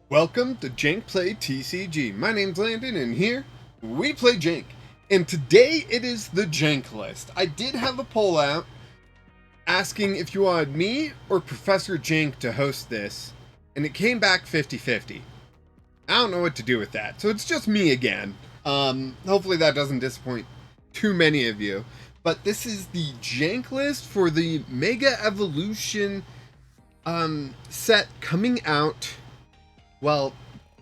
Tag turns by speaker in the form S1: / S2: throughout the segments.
S1: Welcome to Jank Play TCG. My name's Landon, and here we play Jank. And today it is the Jank list. I did have a poll out asking if you wanted me or Professor Jank to host this, and it came back 50-50. I don't know what to do with that, so it's just me again. Hopefully that doesn't disappoint too many of you. But this is the Jank list for the Mega Evolution set coming out. Well,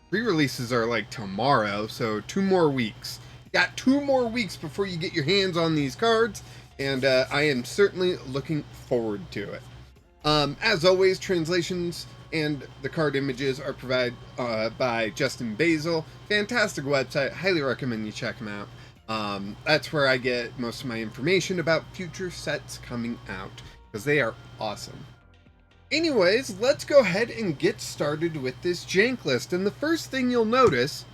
S1: pre-releases are like tomorrow, so 2 more weeks. Got 2 more weeks before you get your hands on these cards, and I am certainly looking forward to it. As always, translations and the card images are provided by Justin Basil. Fantastic website. Highly recommend you check him out. That's where I get most of my information about future sets coming out, because they are awesome. Anyways, let's go ahead and get started with this Jank list. And the first thing you'll notice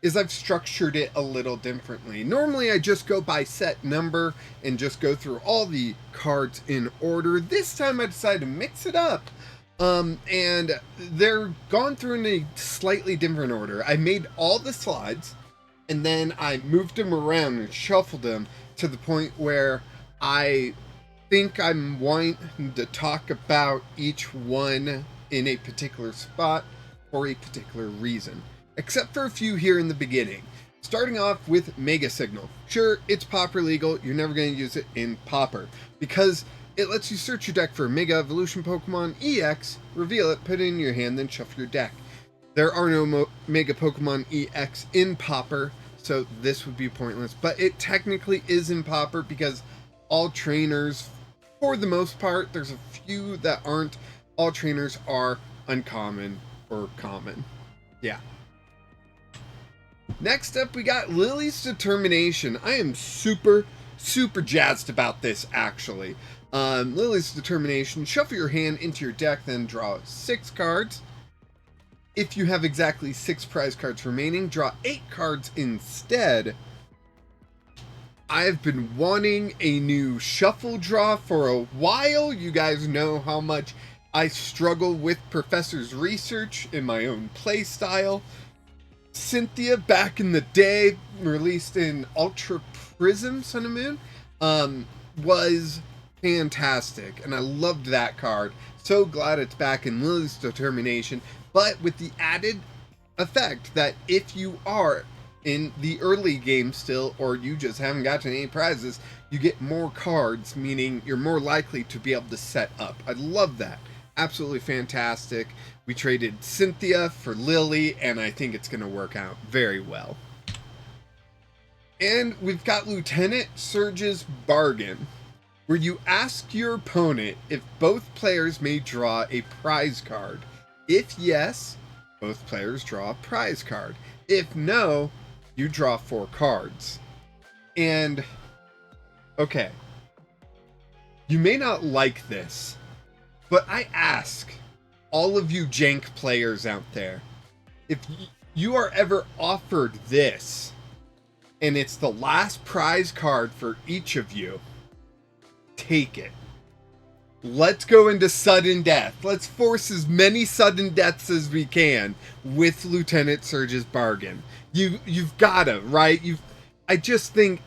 S1: is I've structured it a little differently. Normally I just go by set number and just go through all the cards in order. This time I decided to mix it up. And they're gone through in a slightly different order. I made all the slides and then I moved them around and shuffled them to the point where I think I'm wanting to talk about each one in a particular spot for a particular reason, except for a few here in the beginning. Starting off with Mega Signal. Sure, it's Pauper legal. You're never going to use it in Pauper because it lets you search your deck for a Mega Evolution Pokemon EX, reveal it, put it in your hand, then shuffle your deck. There are no Mega Pokemon EX in Pauper, so this would be pointless, but it technically is in Pauper because all trainers, for the most part, there's a few that aren't. All trainers are uncommon or common. Yeah. Next up, we got Lily's Determination. I am super jazzed about this, actually. Lily's Determination. Shuffle your hand into your deck, then draw 6 cards. If you have exactly 6 prize cards remaining, draw 8 cards instead. I've been wanting a new shuffle draw for a while. You guys know how much I struggle with Professor's research in my own playstyle. Cynthia, back in the day, released in Ultra Prism Sun and Moon, was fantastic, and I loved that card. So glad it's back in Lily's Determination, but with the added effect that if you are in the early game still, or you just haven't gotten any prizes, you get more cards, meaning you're more likely to be able to set up. I love that. Absolutely fantastic. We traded Cynthia for Lily, and I think it's going to work out very well. And we've got Lieutenant Surge's Bargain, where you ask your opponent if both players may draw a prize card. If yes, both players draw a prize card. If no, you draw 4 cards. And, okay, you may not like this, but I ask all of you Jank players out there, if you are ever offered this, and it's the last prize card for each of you, take it. Let's go into sudden death. Let's force as many sudden deaths as we can with Lieutenant Surge's Bargain. You've gotta, right? I just think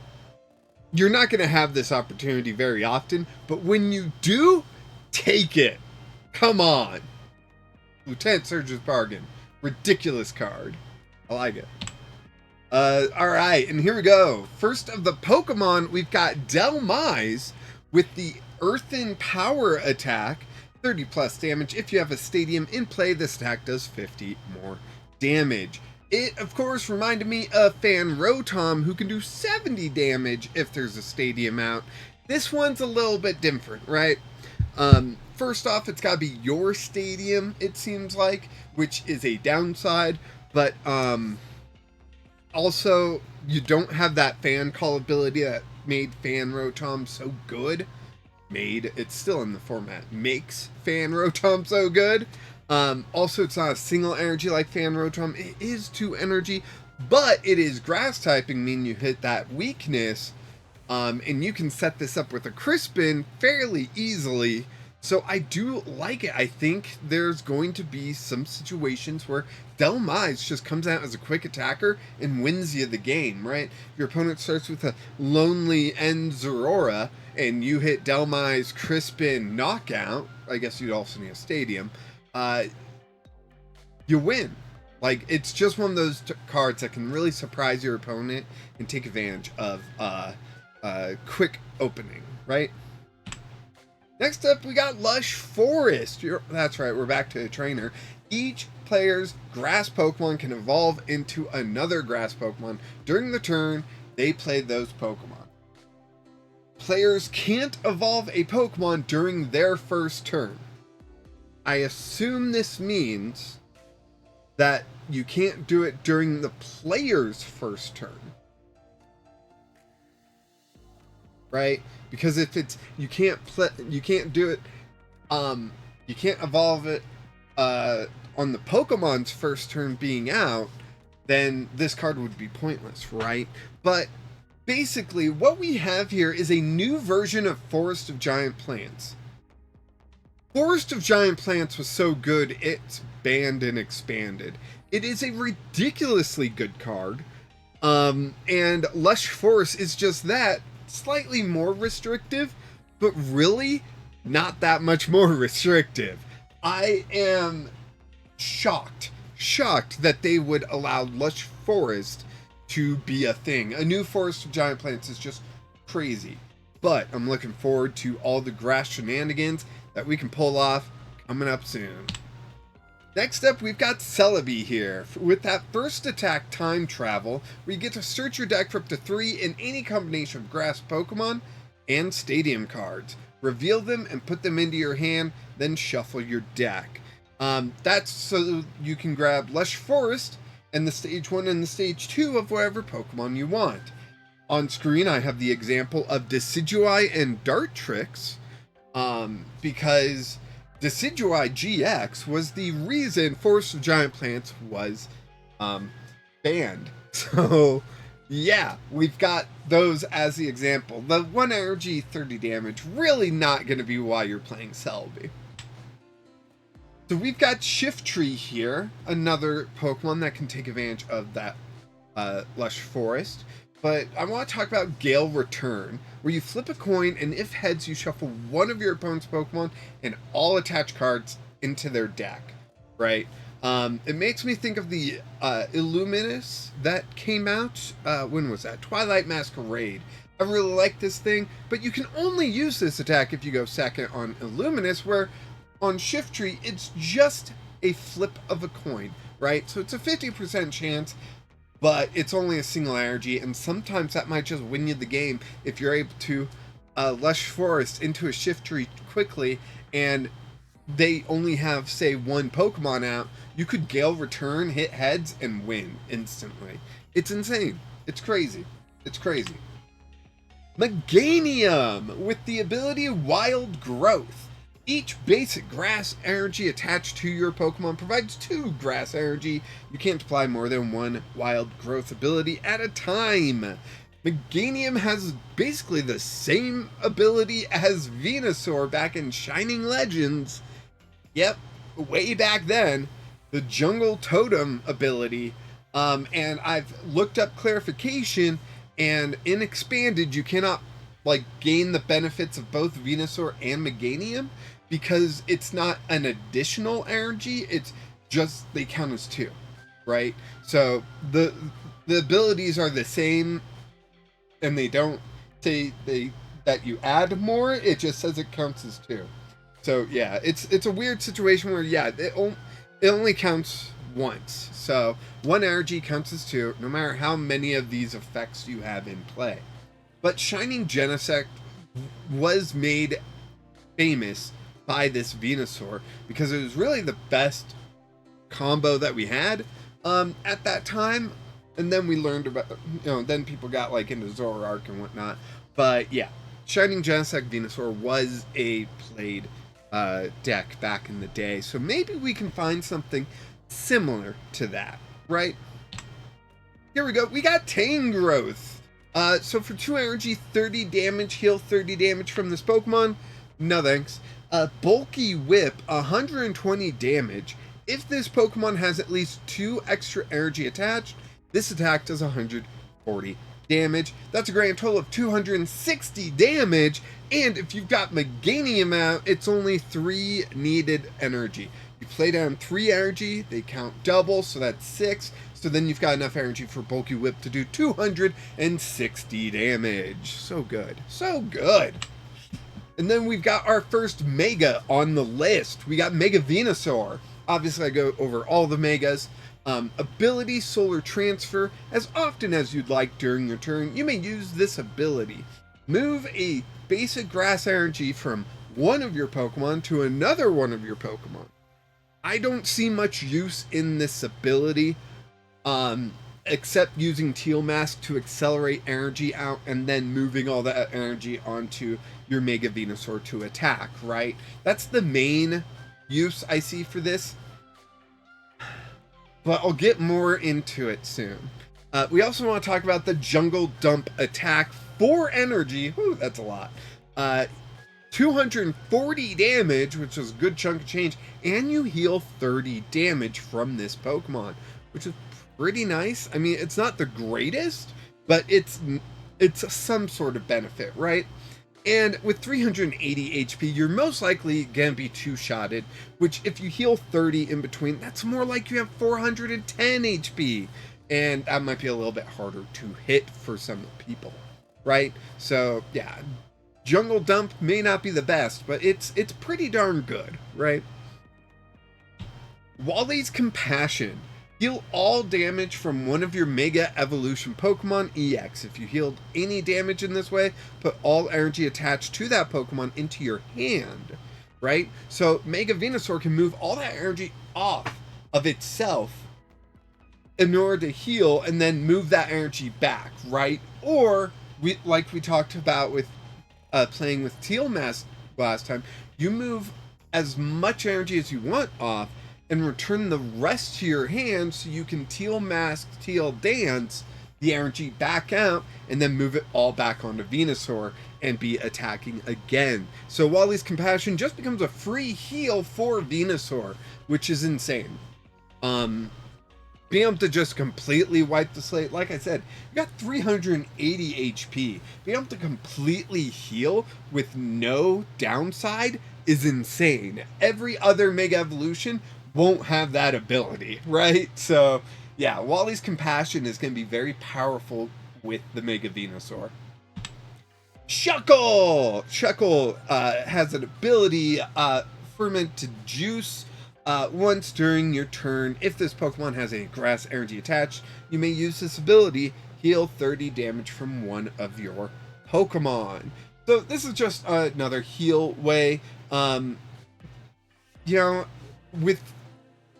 S1: you're not gonna have this opportunity very often, but when you do, take it. Come on. Lieutenant Surge's Bargain. Ridiculous card. I like it. Alright, and here we go. First of the Pokemon, we've got Delmise with the Earthen Power attack. 30 plus damage. If you have a stadium in play, this attack does 50 more damage. It, of course, reminded me of Fan Rotom, who can do 70 damage if there's a stadium out. This one's a little bit different, right? First off, it's got to be your stadium, it seems like, which is a downside. But also, you don't have that fan call ability that made Fan Rotom so good. It's still in the format. Makes Fan Rotom so good. Also, it's not a single energy like Fan Rotom. It is 2 energy, but it is grass typing, meaning you hit that weakness. And you can set this up with a Crispin fairly easily. So I do like it. I think there's going to be some situations where Delmise just comes out as a quick attacker and wins you the game, right? Your opponent starts with a lonely End Zorora, and you hit Delmise Crispin knockout. I guess you'd also need a stadium. You win. Like, it's just one of those cards that can really surprise your opponent and take advantage of quick opening, right? Next up, we got Lush Forest. That's right, we're back to a trainer. Each player's grass Pokemon can evolve into another grass Pokemon. During the turn, they play those Pokemon. Players can't evolve a Pokemon during their first turn. I assume this means that you can't do it during the player's first turn. Right? Because if it's you can't do it you can't evolve it on the Pokemon's first turn being out, then this card would be pointless, right? But basically what we have here is a new version of Forest of Giant Plants. Forest of Giant Plants was so good it's banned and expanded. It is a ridiculously good card. And Lush Forest is just that, slightly more restrictive, but really not that much more restrictive. I am shocked that they would allow Lush Forest to be a thing. A new Forest of Giant Plants is just crazy. But I'm looking forward to all the grass shenanigans that we can pull off coming up soon. Next up, we've got Celebi here. With that first attack time travel, where you get to search your deck for up to 3 in any combination of grass Pokemon and stadium cards. Reveal them and put them into your hand, then shuffle your deck. That's so you can grab Lush Forest and the stage 1 and the stage 2 of whatever Pokemon you want. On screen, I have the example of Decidueye and Dartrix, because Decidueye GX was the reason Forest of Giant Plants was banned. So yeah, we've got those as the example. The 1 energy, 30 damage, really not going to be why you're playing Celebi. So we've got Shiftry here, another Pokemon that can take advantage of that Lush Forest. But I want to talk about Gale Return, where you flip a coin, and if heads, you shuffle one of your opponent's Pokemon and all attached cards into their deck, right? It makes me think of the Illuminus that came out, when was that? Twilight Masquerade. I really like this thing, but you can only use this attack if you go second on Illuminus, where on Shiftry, it's just a flip of a coin, right? So it's a 50% chance, but it's only a single energy, and sometimes that might just win you the game if you're able to Lush Forest into a Shiftry quickly, and they only have, say, 1 Pokemon out. You could Gale Return, hit heads, and win instantly. It's insane. It's crazy. It's crazy. Meganium, with the ability Wild Growth. Each basic grass energy attached to your Pokemon provides 2 grass energy. You can't apply more than 1 wild growth ability at a time. Meganium has basically the same ability as Venusaur back in Shining Legends. Yep, way back then, the Jungle Totem ability. And I've looked up clarification, and in Expanded, you cannot gain the benefits of both Venusaur and Meganium, because it's not an additional energy, it's just they count as 2, right? So the abilities are the same, and they don't say that you add more, it just says it counts as 2. So yeah, it's a weird situation where, yeah, it only counts once. So 1 energy counts as 2, no matter how many of these effects you have in play. But Shining Genesect was made famous by this Venusaur because it was really the best combo that we had at that time. And then we learned about, then people got into Zoroark and whatnot. But yeah, Shining Genesect Venusaur was a played deck back in the day. So maybe we can find something similar to that, right? Here we go. We got Tangrowth. So for 2 energy, 30 damage, heal 30 damage from this Pokemon. No thanks. Bulky Whip, 120 damage. If this Pokemon has at least 2 extra energy attached, this attack does 140 damage. That's a grand total of 260 damage. And if you've got Meganium out, it's only 3 needed energy. You play down 3 energy, they count double, so that's 6. So then you've got enough energy for Bulky Whip to do 260 damage. So good. So good. And then we've got our first Mega on the list. We got Mega Venusaur. Obviously, I go over all the Megas. Ability Solar Transfer. As often as you'd like during your turn, you may use this ability. Move a basic grass energy from one of your Pokemon to another one of your Pokemon. I don't see much use in this ability, except using Teal Mask to accelerate energy out and then moving all that energy onto your Mega Venusaur to attack, right? That's the main use I see for this, but I'll get more into it soon. We also want to talk about the Jungle Dump attack for energy. Whew, that's a lot. 240 damage, which is a good chunk of change, and you heal 30 damage from this Pokemon, which is pretty nice. I mean, it's not the greatest, but it's some sort of benefit, right? And with 380 HP, you're most likely gonna be two-shotted, which if you heal 30 in between, that's more like you have 410 HP. And that might be a little bit harder to hit for some people, right? So yeah, Jungle Dump may not be the best, but it's pretty darn good, right? Wally's Compassion. Heal all damage from one of your Mega Evolution Pokemon EX. If you healed any damage in this way, put all energy attached to that Pokemon into your hand, right? So Mega Venusaur can move all that energy off of itself in order to heal and then move that energy back, right? Or, like we talked about with playing with Teal Mask last time, you move as much energy as you want off and return the rest to your hand so you can Teal Mask, Teal Dance the energy back out and then move it all back onto Venusaur and be attacking again. So Wally's Compassion just becomes a free heal for Venusaur, which is insane. Being able to just completely wipe the slate, like I said, you got 380 HP. Being able to completely heal with no downside is insane. Every other Mega Evolution won't have that ability, right? So yeah, Wally's Compassion is going to be very powerful with the Mega Venusaur. Shuckle! Shuckle has an ability, Fermented Juice. Once during your turn, if this Pokemon has a grass energy attached, you may use this ability, heal 30 damage from one of your Pokemon. So this is just another heal way. You know, with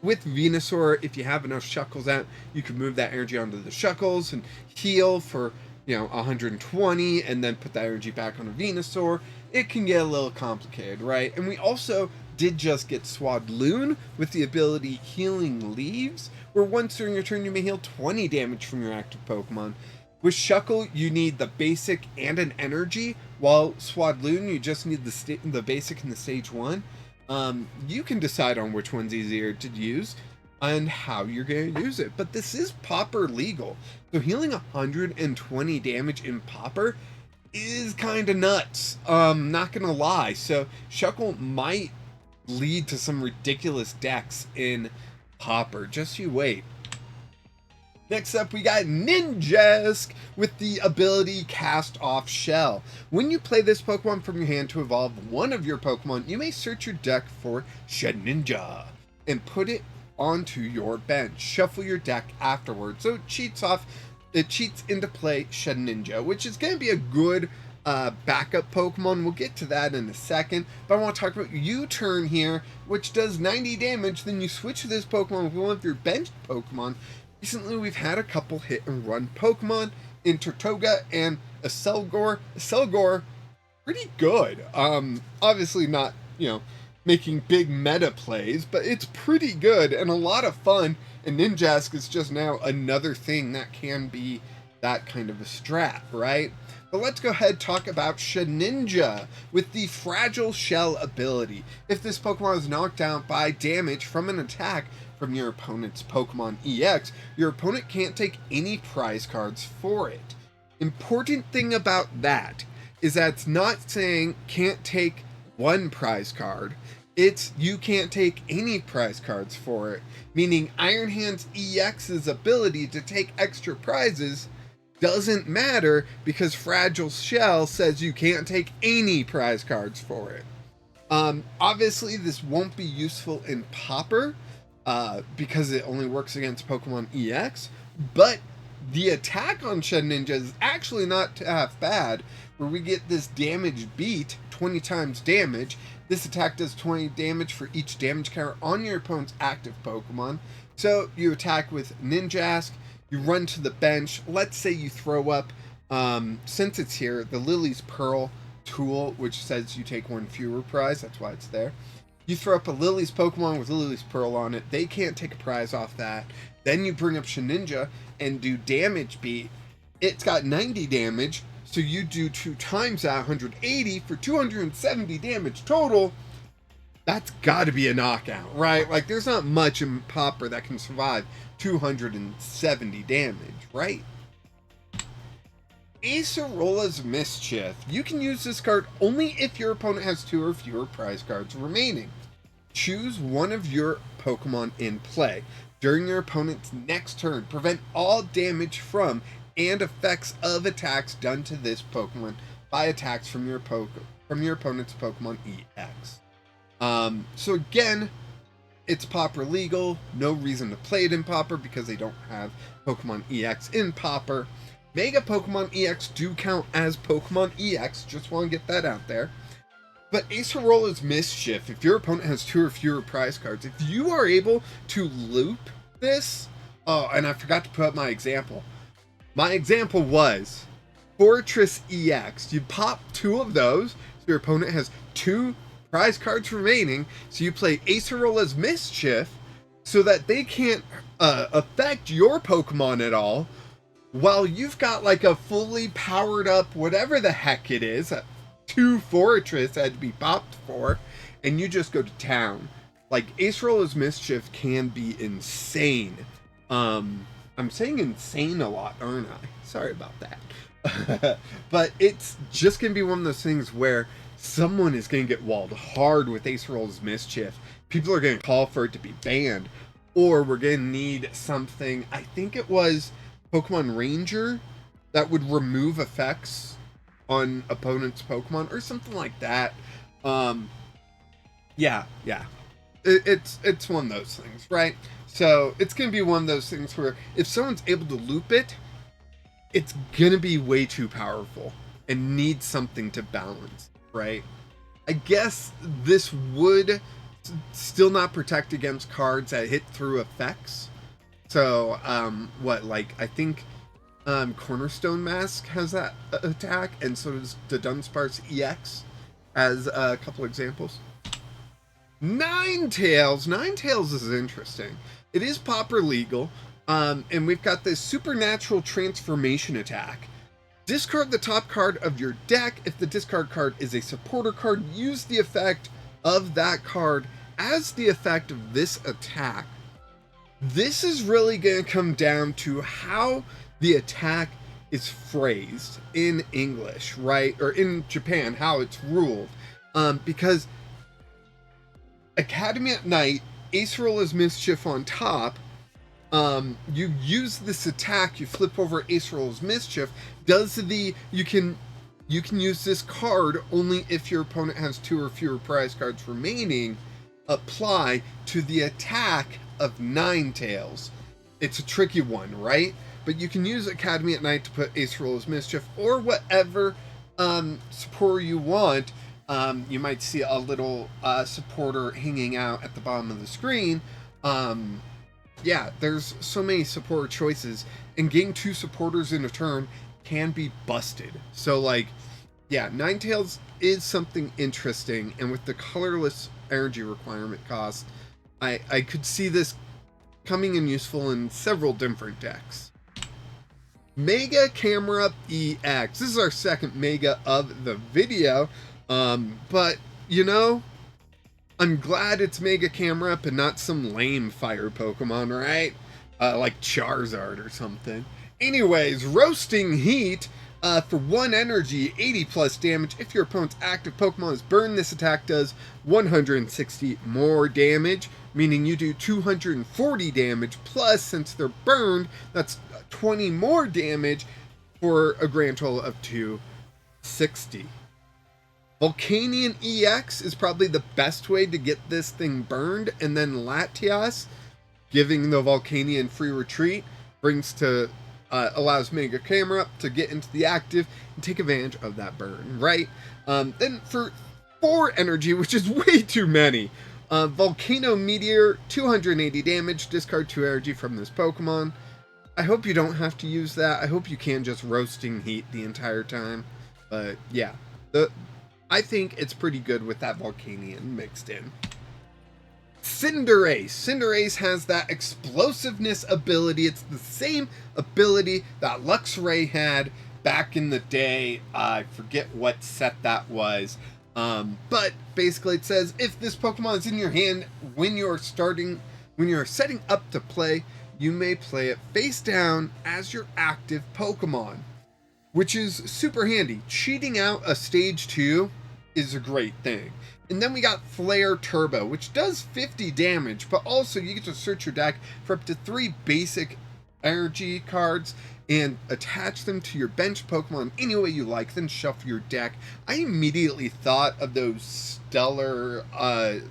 S1: Venusaur, if you have enough Shuckles out, you can move that energy onto the Shuckles and heal for, 120 and then put that energy back on a Venusaur. It can get a little complicated, right? And we also did just get Swadloon with the ability Healing Leaves, where once during your turn you may heal 20 damage from your active Pokemon. With Shuckle, you need the basic and an energy, while Swadloon, you just need the basic and the stage 1. You can decide on which one's easier to use and how you're going to use it. But this is Popper legal. So healing 120 damage in Popper is kind of nuts. Not going to lie. So Shuckle might lead to some ridiculous decks in Popper. Just you wait. Next up, we got Ninjask with the ability Cast Off Shell. When you play this Pokemon from your hand to evolve one of your Pokemon, you may search your deck for Shedinja and put it onto your bench. Shuffle your deck afterwards. So it cheats into play Shedinja, which is going to be a good backup Pokemon. We'll get to that in a second, but I want to talk about U-Turn here, which does 90 damage. Then you switch to this Pokemon with one of your bench Pokemon. Recently, we've had a couple hit-and-run Pokemon in Turtoga and Aselgor. Aselgor, pretty good. Obviously not, making big meta plays, but it's pretty good and a lot of fun. And Ninjask is just now another thing that can be that kind of a strat, right? But let's go ahead and talk about Shedinja with the Fragile Shell ability. If this Pokemon is knocked out by damage from an attack from your opponent's Pokemon EX, your opponent can't take any prize cards for it. Important thing about that is that it's not saying can't take one prize card. It's you can't take any prize cards for it, meaning Iron Hands EX's ability to take extra prizes doesn't matter because Fragile Shell says you can't take any prize cards for it. Obviously, this won't be useful in Popper because it only works against Pokemon EX, but the attack on Shedinja is actually not half bad, where we get this damage beat, 20 times damage. This attack does 20 damage for each damage counter on your opponent's active Pokemon. So you attack with Ninjask, you run to the bench, let's say you throw up, since it's here, the Lily's Pearl tool, which says you take one fewer prize, that's why it's there. You throw up a Lily's Pokemon with Lily's Pearl on it, they can't take a prize off that. Then you bring up Shedinja and do damage beat. It's got 90 damage, so you do 2 times that, 180 for 270 damage total. That's got to be a knockout, right? Like, there's not much in Popper that can survive 270 damage, right? Acerola's Mischief. You can use this card only if your opponent has 2 or fewer prize cards remaining. Choose one of your Pokemon in play. During your opponent's next turn, prevent all damage from and effects of attacks done to this Pokemon by attacks from your opponent's Pokemon EX. So again, it's Popper legal. No reason to play it in Popper because they don't have Pokemon EX in Popper. Mega Pokemon EX do count as Pokemon EX. Just want to get that out there. But Acerola's Mischief, if your opponent has 2 or fewer prize cards, if you are able to loop this... Oh, and I forgot to put up my example. My example was Fortress EX. You pop 2 of those, so your opponent has 2 prize cards remaining, so you play Acerola's Mischief so that they can't affect your Pokemon at all, while you've got like a fully powered up whatever the heck it is, 2 Fortress had to be popped for, and you just go to town. Like, Acerola's Mischief can be insane. I'm saying insane a lot, aren't I? Sorry about that. But it's just going to be one of those things where someone is going to get walled hard with Acerola's Mischief. People are going to call for it to be banned. Or we're going to need something, I think it was Pokemon Ranger, that would remove effects on opponent's Pokemon or something like that. Yeah. It's one of those things, right? So it's going to be one of those things where if someone's able to loop it, it's going to be way too powerful and needs something to balance, right? I guess this would still not protect against cards that hit through effects. So, I think Cornerstone Mask has that attack, and so does the Dunsparce EX as a couple examples. Ninetales. Ninetales is interesting. It is Popper legal, and we've got this Supernatural Transformation attack. Discard the top card of your deck. If the discard card is a supporter card, use the effect of that card as the effect of this attack. This is really going to come down to how the attack is phrased in English, right? Or in Japan, how it's ruled. Because Academy at Night, Acerola's Mischief on top, you use this attack, you flip over Acerola's Mischief, you can use this card only if your opponent has 2 or fewer prize cards remaining, apply to the attack of Ninetales. It's a tricky one, right? But you can use Academy at Night to put Acerola's Mischief or whatever supporter you want. You might see a little supporter hanging out at the bottom of the screen. Yeah, there's so many supporter choices, and getting 2 supporters in a turn can be busted. So, yeah, Ninetales is something interesting, and with the colorless energy requirement cost, I could see this coming in useful in several different decks. Mega Camera EX. This is our second Mega of the video, but you know, I'm glad it's Mega Camera Up and not some lame fire Pokemon, right? Like Charizard or something. Anyways, Roasting Heat, for 1 energy, 80 plus damage. If your opponent's active Pokemon is burned, this attack does 160 more damage, meaning you do 240 damage. Plus, since they're burned, that's 20 more damage for a grand total of 260. Volcanion EX is probably the best way to get this thing burned, and then Latias, giving the Volcanion free retreat, allows Mega Camera Up to get into the active and take advantage of that burn, right? Then for 4 energy, which is way too many, Volcano Meteor, 280 damage, discard 2 energy from this Pokemon. I hope you don't have to use that. I hope you can just Roasting Heat the entire time. But yeah, I think it's pretty good with that Volcanion mixed in. Cinderace. Cinderace has that explosiveness ability. It's the same ability that Luxray had back in the day. I forget what set that was. But basically it says, if this Pokemon is in your hand when you're setting up to play, you may play it face down as your active Pokemon, which is super handy. Cheating out a stage 2 is a great thing. And then we got Flare Turbo, which does 50 damage, but also you get to search your deck for up to 3 basic energy cards and attach them to your bench Pokemon any way you like, then shuffle your deck. I immediately thought of those Stellar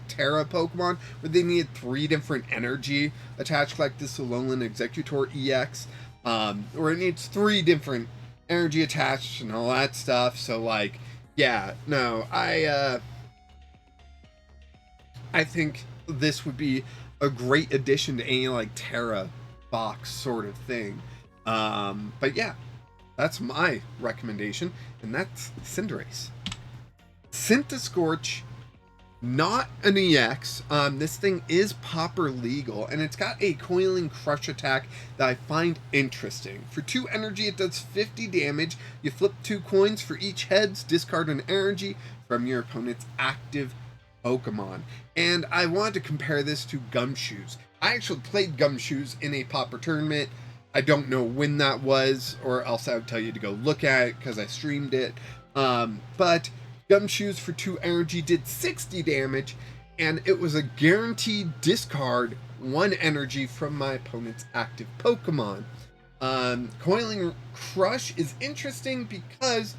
S1: Terra Pokemon where they needed 3 different energy attached, like this Alolan Executor EX, where it needs 3 different energy attached and all that stuff. So like, yeah, no, I think this would be a great addition to any like Terra box sort of thing. But yeah, that's my recommendation, and that's Cinderace. Scorch, not an EX. This thing is Popper legal, and it's got a Coiling Crush attack that I find interesting. For 2 energy, it does 50 damage. You flip 2 coins for each heads, discard an energy from your opponent's active Pokemon. And I wanted to compare this to Gumshoes. I actually played Gumshoes in a Popper tournament. I don't know when that was, or else I would tell you to go look at it because I streamed it. But Gumshoes for 2 energy did 60 damage, and it was a guaranteed discard 1 energy from my opponent's active Pokemon. Coiling Crush is interesting because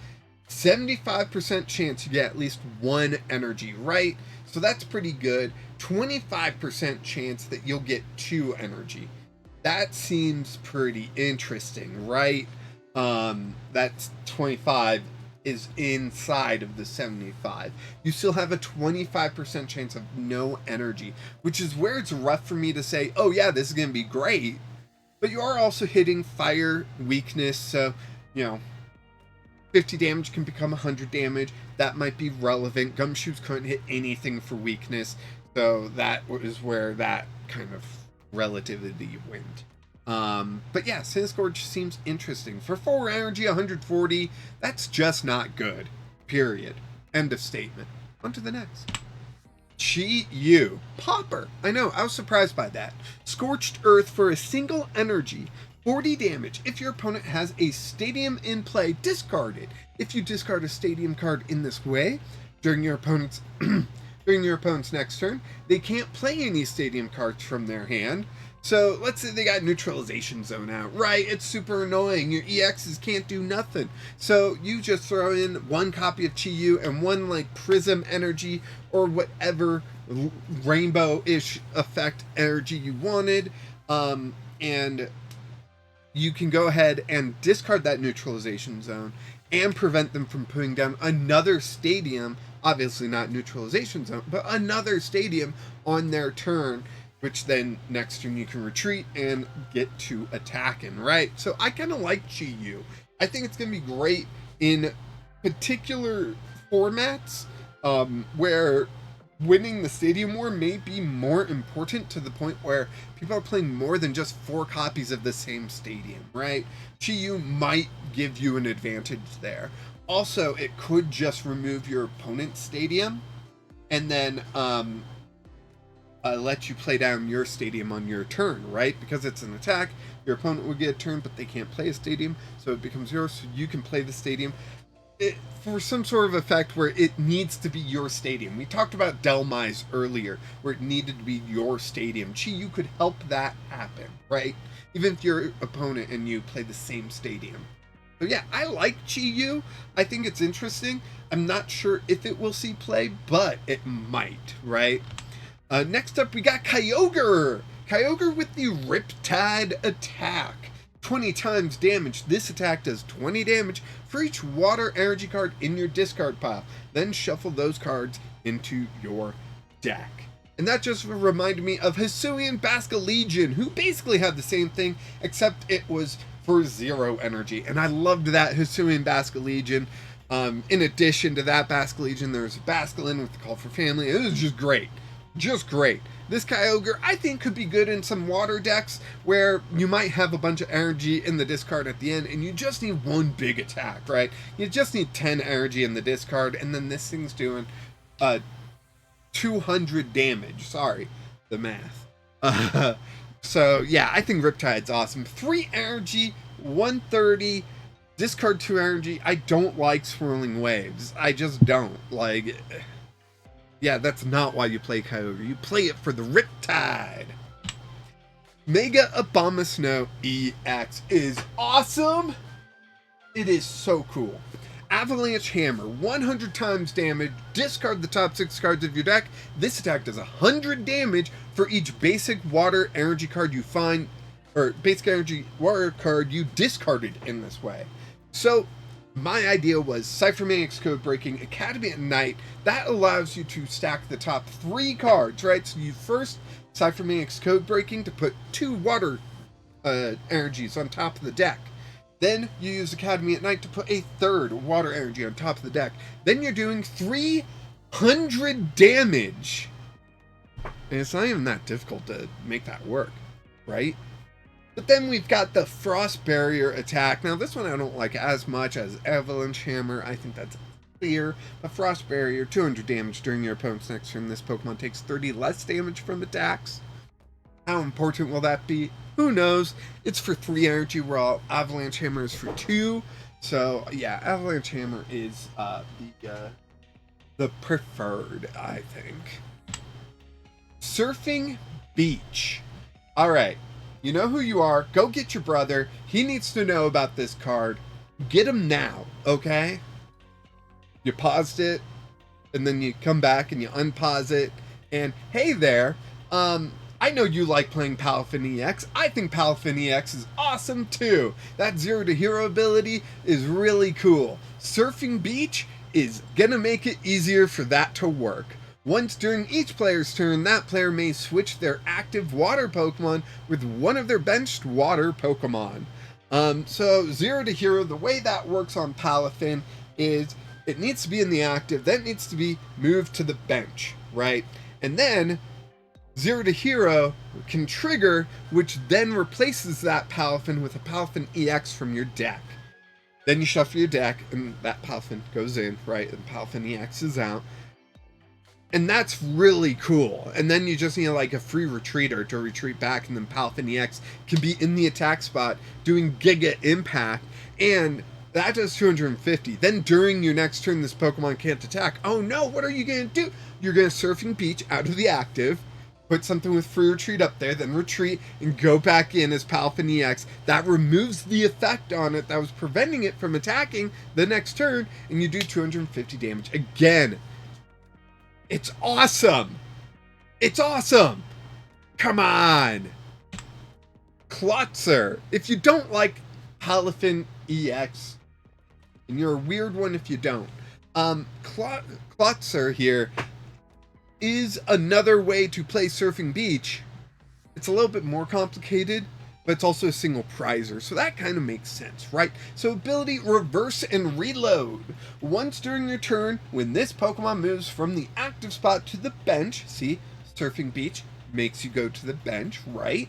S1: 75% chance you get at least 1 energy, right? So that's pretty good. 25% chance that you'll get 2 energy. That seems pretty interesting, right? That's 25 is inside of the 75. You still have a 25% chance of no energy, which is where it's rough for me to say, oh yeah, this is going to be great. But you are also hitting fire weakness, so, you know, 50 damage can become 100 damage. That might be relevant. Gumshoes couldn't hit anything for weakness, so that is where that kind of relativity went. But yeah, Scorch seems interesting. For 4 energy, 140, that's just not good. Period. End of statement. On to the next. Chi-Yu. Popper. I know, I was surprised by that. Scorched Earth for a single energy. 40 damage. If your opponent has a stadium in play, discard it. If you discard a stadium card in this way, during your opponent's next turn, they can't play any stadium cards from their hand. So let's say they got Neutralization Zone out, right? It's super annoying. Your EXs can't do nothing. So you just throw in 1 copy of Chi-Yu and 1 like Prism energy or whatever rainbow-ish effect energy you wanted. And you can go ahead and discard that Neutralization Zone and prevent them from putting down another stadium, obviously not Neutralization Zone, but another stadium on their turn, which then next turn you can retreat and get to attacking, right? So I kind of like Chi-Yu. I think it's going to be great in particular formats where winning the stadium war may be more important to the point where people are playing more than just 4 copies of the same stadium, right? Chi-Yu might give you an advantage there. Also, it could just remove your opponent's stadium and then let you play down your stadium on your turn, right? Because it's an attack, your opponent will get a turn, but they can't play a stadium, so it becomes yours, so you can play the stadium. For some sort of effect where it needs to be your stadium. We talked about Delmise earlier, where it needed to be your stadium. Chi-Yu could help that happen, right? Even if your opponent and you play the same stadium. So yeah, I like Chi-Yu. I think it's interesting. I'm not sure if it will see play, but it might, right? Next up, we got Kyogre. Kyogre with the Riptide attack. 20 times damage. This attack does 20 damage for each water energy card in your discard pile. Then shuffle those cards into your deck. And that just reminded me of Hisuian Basculegion, who basically had the same thing, except it was for 0 energy. And I loved that Hisuian Basculegion. In addition to that Basculegion, there's Basculin with the Call for Family. It was just great. Just great. This Kyogre, I think, could be good in some water decks where you might have a bunch of energy in the discard at the end and you just need one big attack, right? You just need 10 energy in the discard, and then this thing's doing 200 damage. Sorry, the math. So, yeah, I think Riptide's awesome. 3 energy, 130, discard 2 energy. I don't like Swirling Waves. I just don't. Like... Yeah, that's not why you play Kyogre. You play it for the Riptide. Mega Abomasnow EX is awesome. It is so cool. Avalanche Hammer, 100 times damage. Discard the top 6 cards of your deck. This attack does 100 damage for each basic water energy card you find, or basic energy water card you discarded in this way. So, my idea was Cypher Maniac's Codebreaking, Academy at Night. That allows you to stack the top 3 cards, right? So you first Cypher Maniac's Codebreaking to put 2 water energies on top of the deck. Then you use Academy at Night to put a 3rd water energy on top of the deck. Then you're doing 300 damage. And it's not even that difficult to make that work, right? But then we've got the Frost Barrier attack. Now, this one I don't like as much as Avalanche Hammer. I think that's clear. But Frost Barrier, 200 damage during your opponent's next turn. This Pokemon takes 30 less damage from attacks. How important will that be? Who knows? It's for 3 energy, while Avalanche Hammer is for 2. So, yeah, Avalanche Hammer is the preferred, I think. Surfing Beach. All right. You know who you are. Go get your brother. He needs to know about this card. Get him now, okay? You paused it, and then you come back and you unpause it. And hey there, I know you like playing Palafin EX. I think Palafin EX is awesome too. That 0 to hero ability is really cool. Surfing Beach is gonna make it easier for that to work. Once during each player's turn, that player may switch their active water Pokemon with one of their benched water Pokemon. So 0 to hero, the way that works on Palafin is it needs to be in the active, then it needs to be moved to the bench, right? And then 0 to hero can trigger, which then replaces that Palafin with a Palafin EX from your deck. Then you shuffle your deck, and that Palafin goes in, right? And Palafin EX is out. And that's really cool. And then you just need like a free retreater to retreat back, and then Palafin EX can be in the attack spot doing Giga Impact, and that does 250. Then during your next turn, this Pokemon can't attack. Oh no, what are you going to do? You're going to Surfing Beach out of the active, put something with free retreat up there, then retreat and go back in as Palafin EX. That removes the effect on it that was preventing it from attacking the next turn, and you do 250 damage again. It's awesome! It's awesome! Come on! Klotzer. If you don't like Palafin EX, and you're a weird one if you don't, Klotzer here is another way to play Surfing Beach. It's a little bit more complicated. but it's also a single prizer, so that kind of makes sense, right? So ability Reverse and Reload. Once during your turn, when this Pokemon moves from the active spot to the bench, see, Surfing Beach makes you go to the bench, right?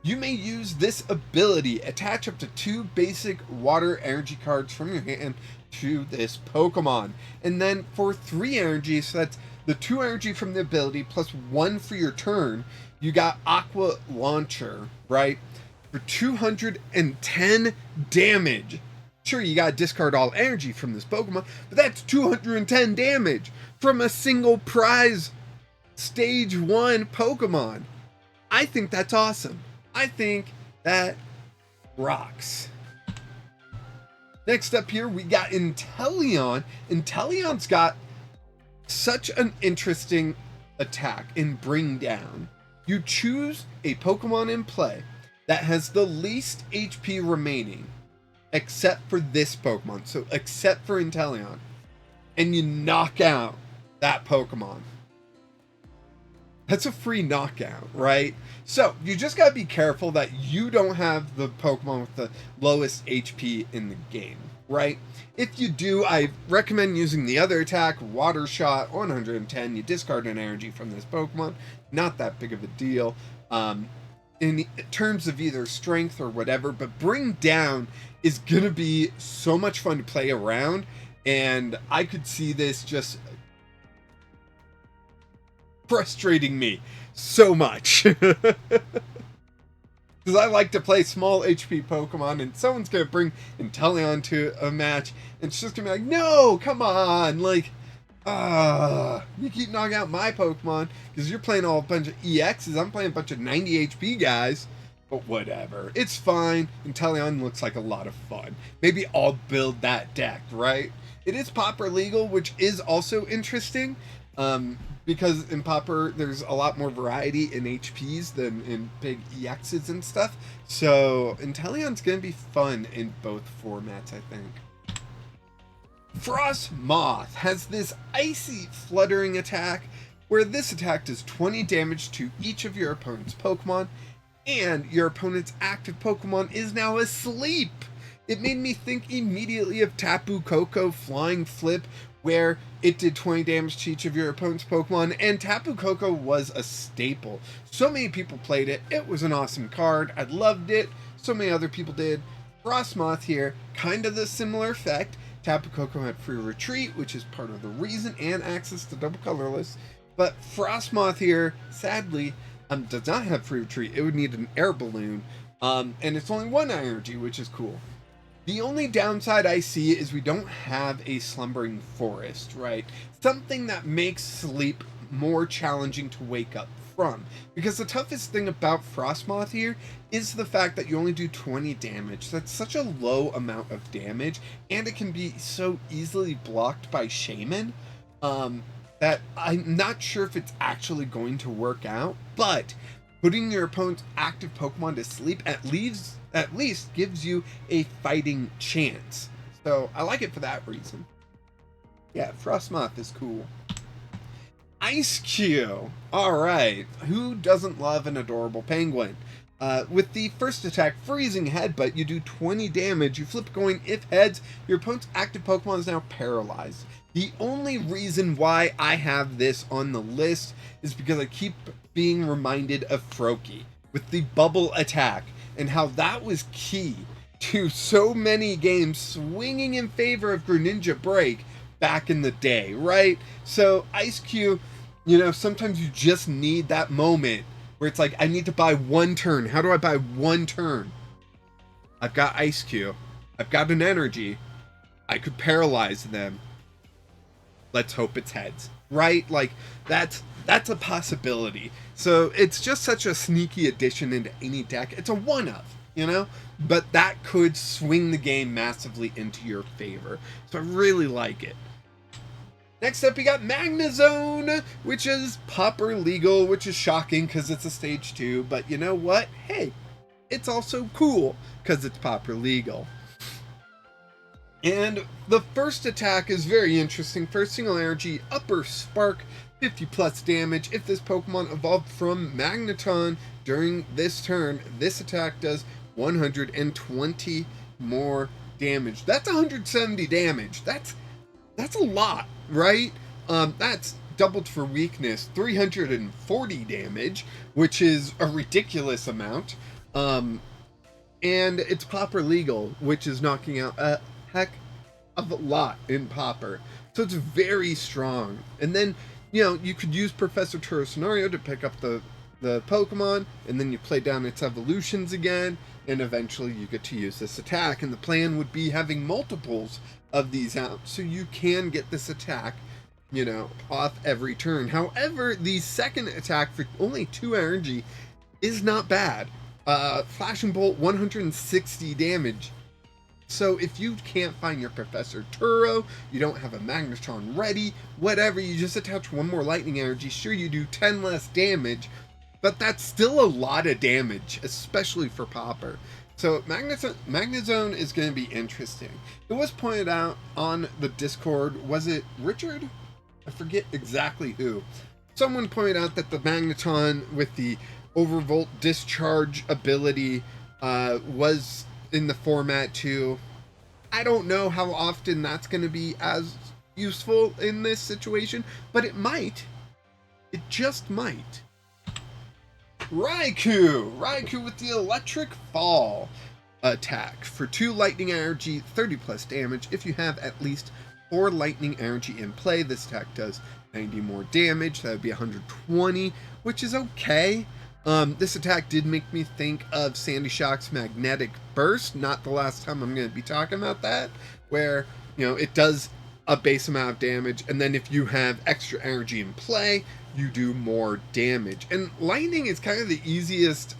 S1: You may use this ability, attach up to 2 basic water energy cards from your hand to this Pokemon. And then for 3 energy, so that's the 2 energy from the ability plus 1 for your turn, you got Aqua Launcher, right? For 210 damage. Sure, you gotta discard all energy from this Pokemon, but that's 210 damage from a single prize Stage 1 Pokemon. I think that's awesome. I think that rocks. Next up here, we got Inteleon. Inteleon's got such an interesting attack in Bring Down. You choose a Pokemon in play that has the least HP remaining, except for this Pokemon, so except for Inteleon, and you knock out that Pokemon. That's a free knockout, right? So you just gotta be careful that you don't have the Pokemon with the lowest HP in the game, right? If you do, I recommend using the other attack, Water Shot, 110. You discard an energy from this Pokemon. Not that big of a deal in terms of either strength or whatever, but Bring Down is gonna be so much fun to play around, and I could see this just frustrating me so much. Because I like to play small HP Pokemon, and someone's gonna bring Inteleon to a match, and it's just gonna be like, no, come on, like, you keep knocking out my Pokemon because you're playing all a bunch of EXs. I'm playing a bunch of 90 HP guys. But whatever, it's fine. Inteleon looks like a lot of fun. Maybe I'll build that deck, right? It is Pauper legal, which is also interesting. Because in Pauper, there's a lot more variety in HPs than in big EXs and stuff. So Inteleon's going to be fun in both formats, I think. Frostmoth has this icy fluttering attack, where this attack does 20 damage to each of your opponent's Pokemon, and your opponent's active Pokemon is now asleep. It made me think immediately of Tapu Koko Flying Flip, where it did 20 damage to each of your opponent's Pokemon, and Tapu Koko was a staple. So many people played it. It was an awesome card. I loved it. So many other people did. Frostmoth here, kind of the similar effect. Tapu Koko had free retreat, which is part of the reason, and access to double colorless. But Frostmoth here, sadly, does not have free retreat. It would need an air balloon, and it's only 1 energy, which is cool. The only downside I see is we don't have a slumbering forest, right? Something that makes sleep more challenging to wake up from. Because the toughest thing about Frostmoth here is the fact that you only do 20 damage. That's such a low amount of damage, and it can be so easily blocked by Shaman, that I'm not sure if it's actually going to work out, but putting your opponent's active Pokemon to sleep at least gives you a fighting chance. So I like it for that reason. Yeah, Frostmoth is cool. Ice Cube. Alright, who doesn't love an adorable penguin? With the first attack, Freezing Headbutt, you do 20 damage. You flip a coin. If heads, your opponent's active Pokemon is now paralyzed. The only reason why I have this on the list is because I keep being reminded of Froakie with the bubble attack and how that was key to so many games swinging in favor of Greninja Break back in the day, right? So Ice Cube, you know, sometimes you just need that moment where it's like, I need to buy 1 turn. How do I buy 1 turn? I've got Ice Cube. I've got an energy. I could paralyze them. Let's hope it's heads, right? Like, that's a possibility. So it's just such a sneaky addition into any deck. It's a one-of, you know? But that could swing the game massively into your favor. So I really like it. Next up, we got Magnezone, which is Pauper legal, which is shocking because it's a stage 2. But you know what? Hey, it's also cool because it's Pauper legal. And the first attack is very interesting. First single energy, Upper Spark, 50 plus damage. If this Pokemon evolved from Magneton during this turn, this attack does 120 more damage. That's 170 damage. That's a lot, right? That's doubled for weakness, 340 damage, which is a ridiculous amount. And it's Popper legal, which is knocking out a heck of a lot in Popper. So it's very strong. And then, you could use Professor Turo Scenario to pick up the Pokemon, and then you play down its evolutions again, and eventually you get to use this attack. And the plan would be having multiples of these out, so you can get this attack, off every turn. However, the second attack for only 2 energy is not bad. Flashing Bolt, 160 damage. So if you can't find your Professor Turo, you don't have a Magneton ready, whatever, you just attach 1 more lightning energy. Sure, you do 10 less damage, but that's still a lot of damage, especially for Popper. So Magnezone is going to be interesting. It was pointed out on the Discord, was it Richard? I forget exactly who. Someone pointed out that the Magneton with the Overvolt discharge ability was in the format too. I don't know how often that's going to be as useful in this situation, but it might. It just might. Raikou with the Electric Fall attack for 2 lightning energy, 30 plus damage. If you have at least 4 lightning energy in play, this attack does 90 more damage. That would be 120, which is okay. This attack did make me think of Sandy Shock's Magnetic Burst, not the last time I'm going to be talking about that, where, it does a base amount of damage, and then if you have extra energy in play, you do more damage. And lightning is kind of the easiest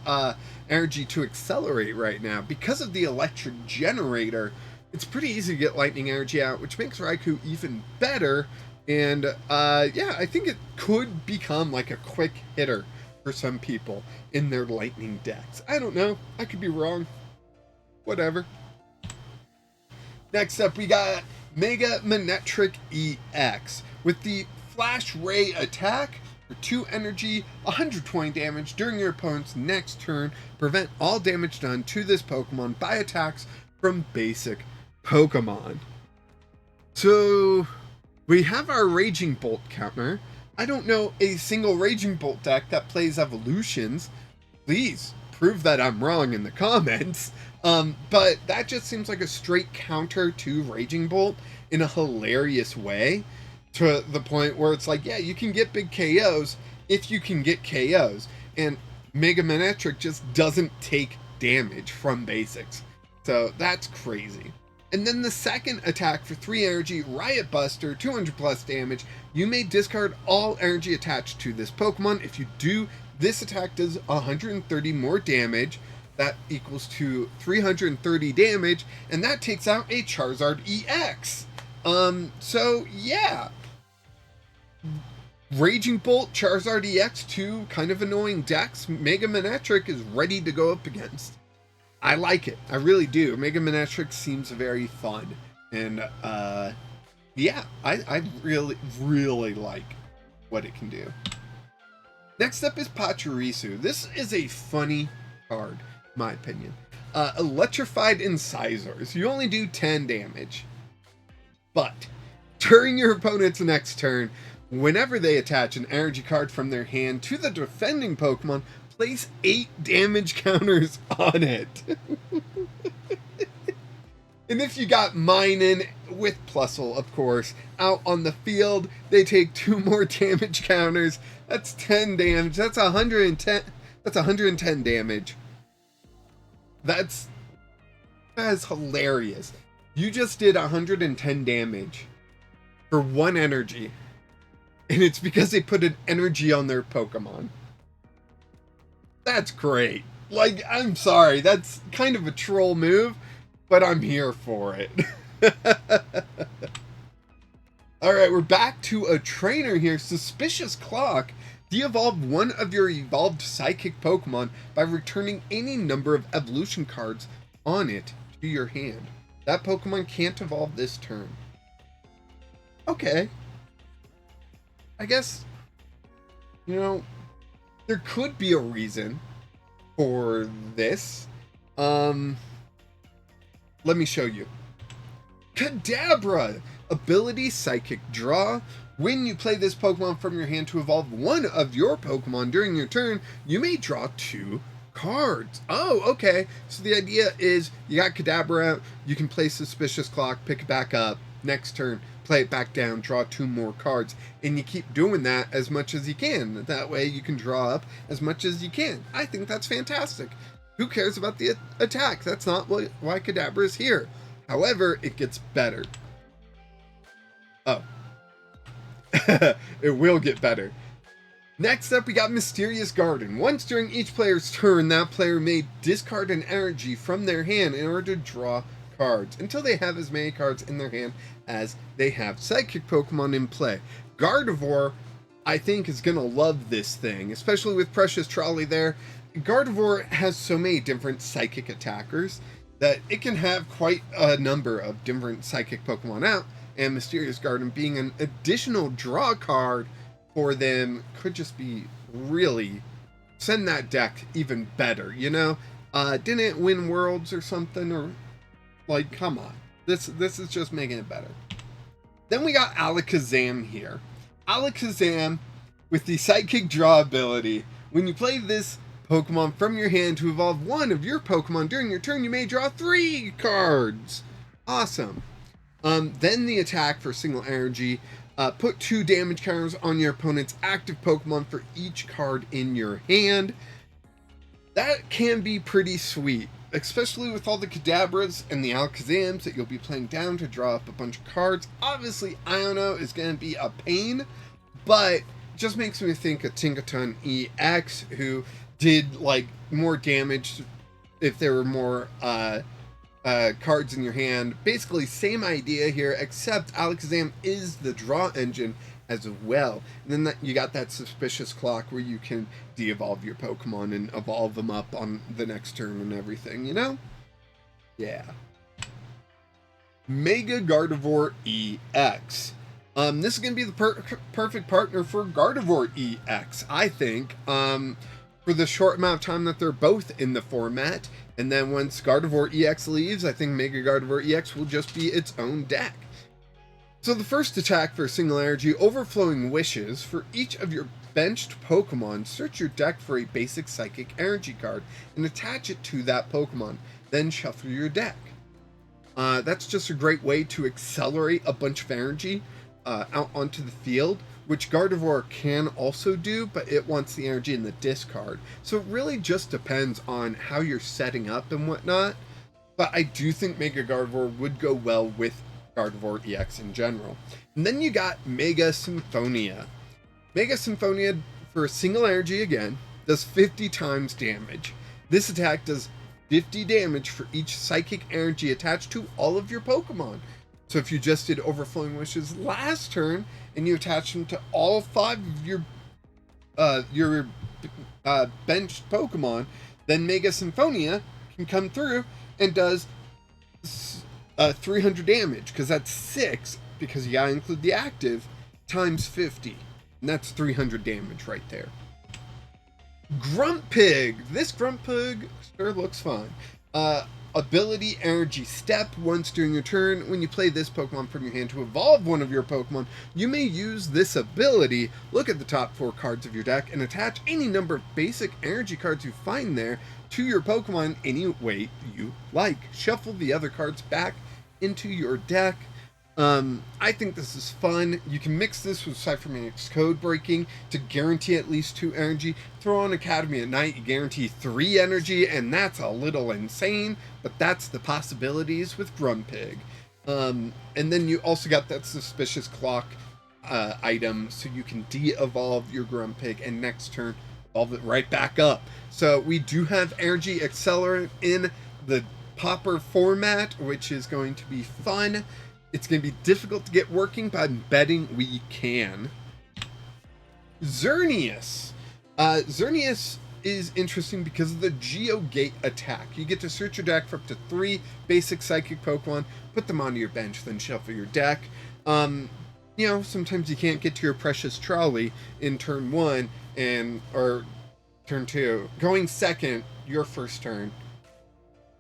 S1: energy to accelerate right now. Because of the electric generator, it's pretty easy to get lightning energy out, which makes Raikou even better. And yeah, I think it could become like a quick hitter for some people in their lightning decks. I don't know. I could be wrong. Whatever. Next up, we got Mega Manectric EX with the Flash Ray attack for 2 energy, 120 damage during your opponent's next turn. Prevent all damage done to this Pokemon by attacks from basic Pokemon. So we have our Raging Bolt counter. I don't know a single Raging Bolt deck that plays evolutions. Please prove that I'm wrong in the comments. But that just seems like a straight counter to Raging Bolt in a hilarious way, to the point where it's like, yeah, you can get big KOs if you can get KOs. And Mega Manectric just doesn't take damage from basics. So that's crazy. And then the second attack for 3 energy, Riot Buster, 200 plus damage. You may discard all energy attached to this Pokemon. If you do, this attack does 130 more damage. That equals to 330 damage, and that takes out a Charizard EX. So yeah. Raging Bolt, Charizard EX, 2 kind of annoying decks. Mega Manectric is ready to go up against. I like it. I really do. Mega Manectric seems very fun. And, yeah, I really, really like what it can do. Next up is Pachirisu. This is a funny card, in my opinion. Electrified Incisors. You only do 10 damage. But during your opponent's next turn, whenever they attach an energy card from their hand to the defending Pokemon, place 8 damage counters on it. And if you got Minun with Plusle, of course, out on the field, they take 2 more damage counters. That's 10 damage. That's 110. That's 110 damage. That is hilarious. You just did 110 damage for 1 energy. And it's because they put an energy on their Pokemon. That's great. Like, I'm sorry, that's kind of a troll move, but I'm here for it. Alright, we're back to a trainer here. Suspicious Clock. De-evolve one of your evolved Psychic Pokemon by returning any number of evolution cards on it to your hand. That Pokemon can't evolve this turn. Okay. I guess You know, there could be a reason for this. Let me show you. Kadabra! Ability Psychic Draw. When you play this Pokemon from your hand to evolve one of your Pokemon during your turn, you may draw 2 cards. Oh, okay. So the idea is you got Kadabra out, you can play Suspicious Clock, pick it back up, next turn, play it back down, draw 2 more cards, and you keep doing that as much as you can. That way you can draw up as much as you can. I think that's fantastic. Who cares about the attack? That's not why Kadabra is here. However, it gets better. Oh. It will get better. Next up, we got Mysterious Garden. Once during each player's turn, that player may discard an energy from their hand in order to draw cards, until they have as many cards in their hand as they have Psychic Pokemon in play. Gardevoir, I think, is going to love this thing, especially with Precious Trolley there. Gardevoir has so many different Psychic attackers that it can have quite a number of different Psychic Pokemon out, and Mysterious Garden being an additional draw card for them could just be really send that deck even better, you know? Didn't it win Worlds or something? Or, like, come on. This is just making it better. Then we got Alakazam here. Alakazam, with the Psychic Draw ability, when you play this Pokemon from your hand to evolve one of your Pokemon during your turn, you may draw 3 cards. Awesome. Then the attack for single energy. Put 2 damage counters on your opponent's active Pokemon for each card in your hand. That can be pretty sweet, especially with all the Kadabras and the Alakazams that you'll be playing down to draw up a bunch of cards. Obviously, Iono is going to be a pain, but it just makes me think of Tinkaton EX, who did like more damage if there were more cards in your hand. Basically, same idea here, except Alakazam is the draw engine as well. And then you got that Suspicious Clock where you can de-evolve your Pokemon and evolve them up on the next turn and everything, you know? Yeah. Mega Gardevoir EX. This is going to be the perfect partner for Gardevoir EX, I think. For the short amount of time that they're both in the format. And then once Gardevoir EX leaves, I think Mega Gardevoir EX will just be its own deck. So the first attack for single energy, Overflowing Wishes. For each of your benched Pokemon, search your deck for a basic Psychic energy card and attach it to that Pokemon. Then shuffle your deck. That's just a great way to accelerate a bunch of energy out onto the field, which Gardevoir can also do, but it wants the energy in the discard. So it really just depends on how you're setting up and whatnot. But I do think Mega Gardevoir would go well with Gardevoir EX in general. And then you got Mega Symphonia. Mega Symphonia, for a single energy again, does 50 times damage. This attack does 50 damage for each Psychic energy attached to all of your Pokemon. So if you just did Overflowing Wishes last turn, and you attach them to all 5 of your benched Pokemon, then Mega Symphonia can come through and does 300 damage, because that's 6, because you gotta include the active, times 50. And that's 300 damage right there. Grumpig! This Grumpig sure looks fun. Ability Energy Step. Once during your turn, when you play this Pokemon from your hand to evolve one of your Pokemon, you may use this ability, look at the top 4 cards of your deck, and attach any number of basic energy cards you find there to your Pokemon any way you like. Shuffle the other cards back into your deck. I think this is fun. You can mix this with Cyphermanic's Code Breaking to guarantee at least 2 energy. Throw on Academy at Night, you guarantee 3 energy, and that's a little insane, but that's the possibilities with Grumpig. And then you also got that Suspicious Clock item, so you can de-evolve your Grumpig, and next turn, evolve it right back up. So we do have Energy Accelerant in the Popper format, which is going to be fun. It's going to be difficult to get working, but I'm betting we can. Xerneas. Xerneas is interesting because of the Geogate attack. You get to search your deck for up to 3 basic Psychic Pokemon, put them onto your bench, then shuffle your deck. you know, sometimes you can't get to your precious trolley in turn 1 or turn 2. Going second, your first turn.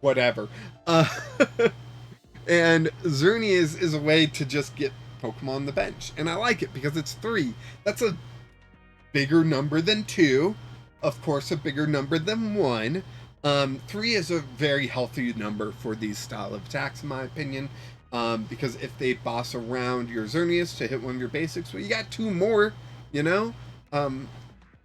S1: Whatever. Uh, and Xerneas is a way to just get Pokemon on the bench. And I like it because it's 3. That's a bigger number than 2. Of course, a bigger number than 1. 3 is a very healthy number for these style of attacks, in my opinion. Because if they boss around your Xerneas to hit one of your basics, well, you got 2 more, you know?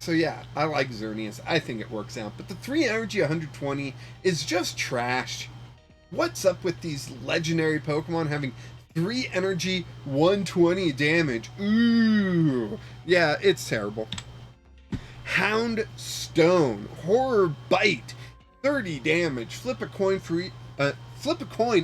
S1: So yeah, I like Xerneas. I think it works out. But the 3 energy 120 is just trash. What's up with these legendary Pokemon having 3 energy 120 damage? Ooh. Yeah, it's terrible. Hound Stone. Horror Bite. 30 damage. Flip a coin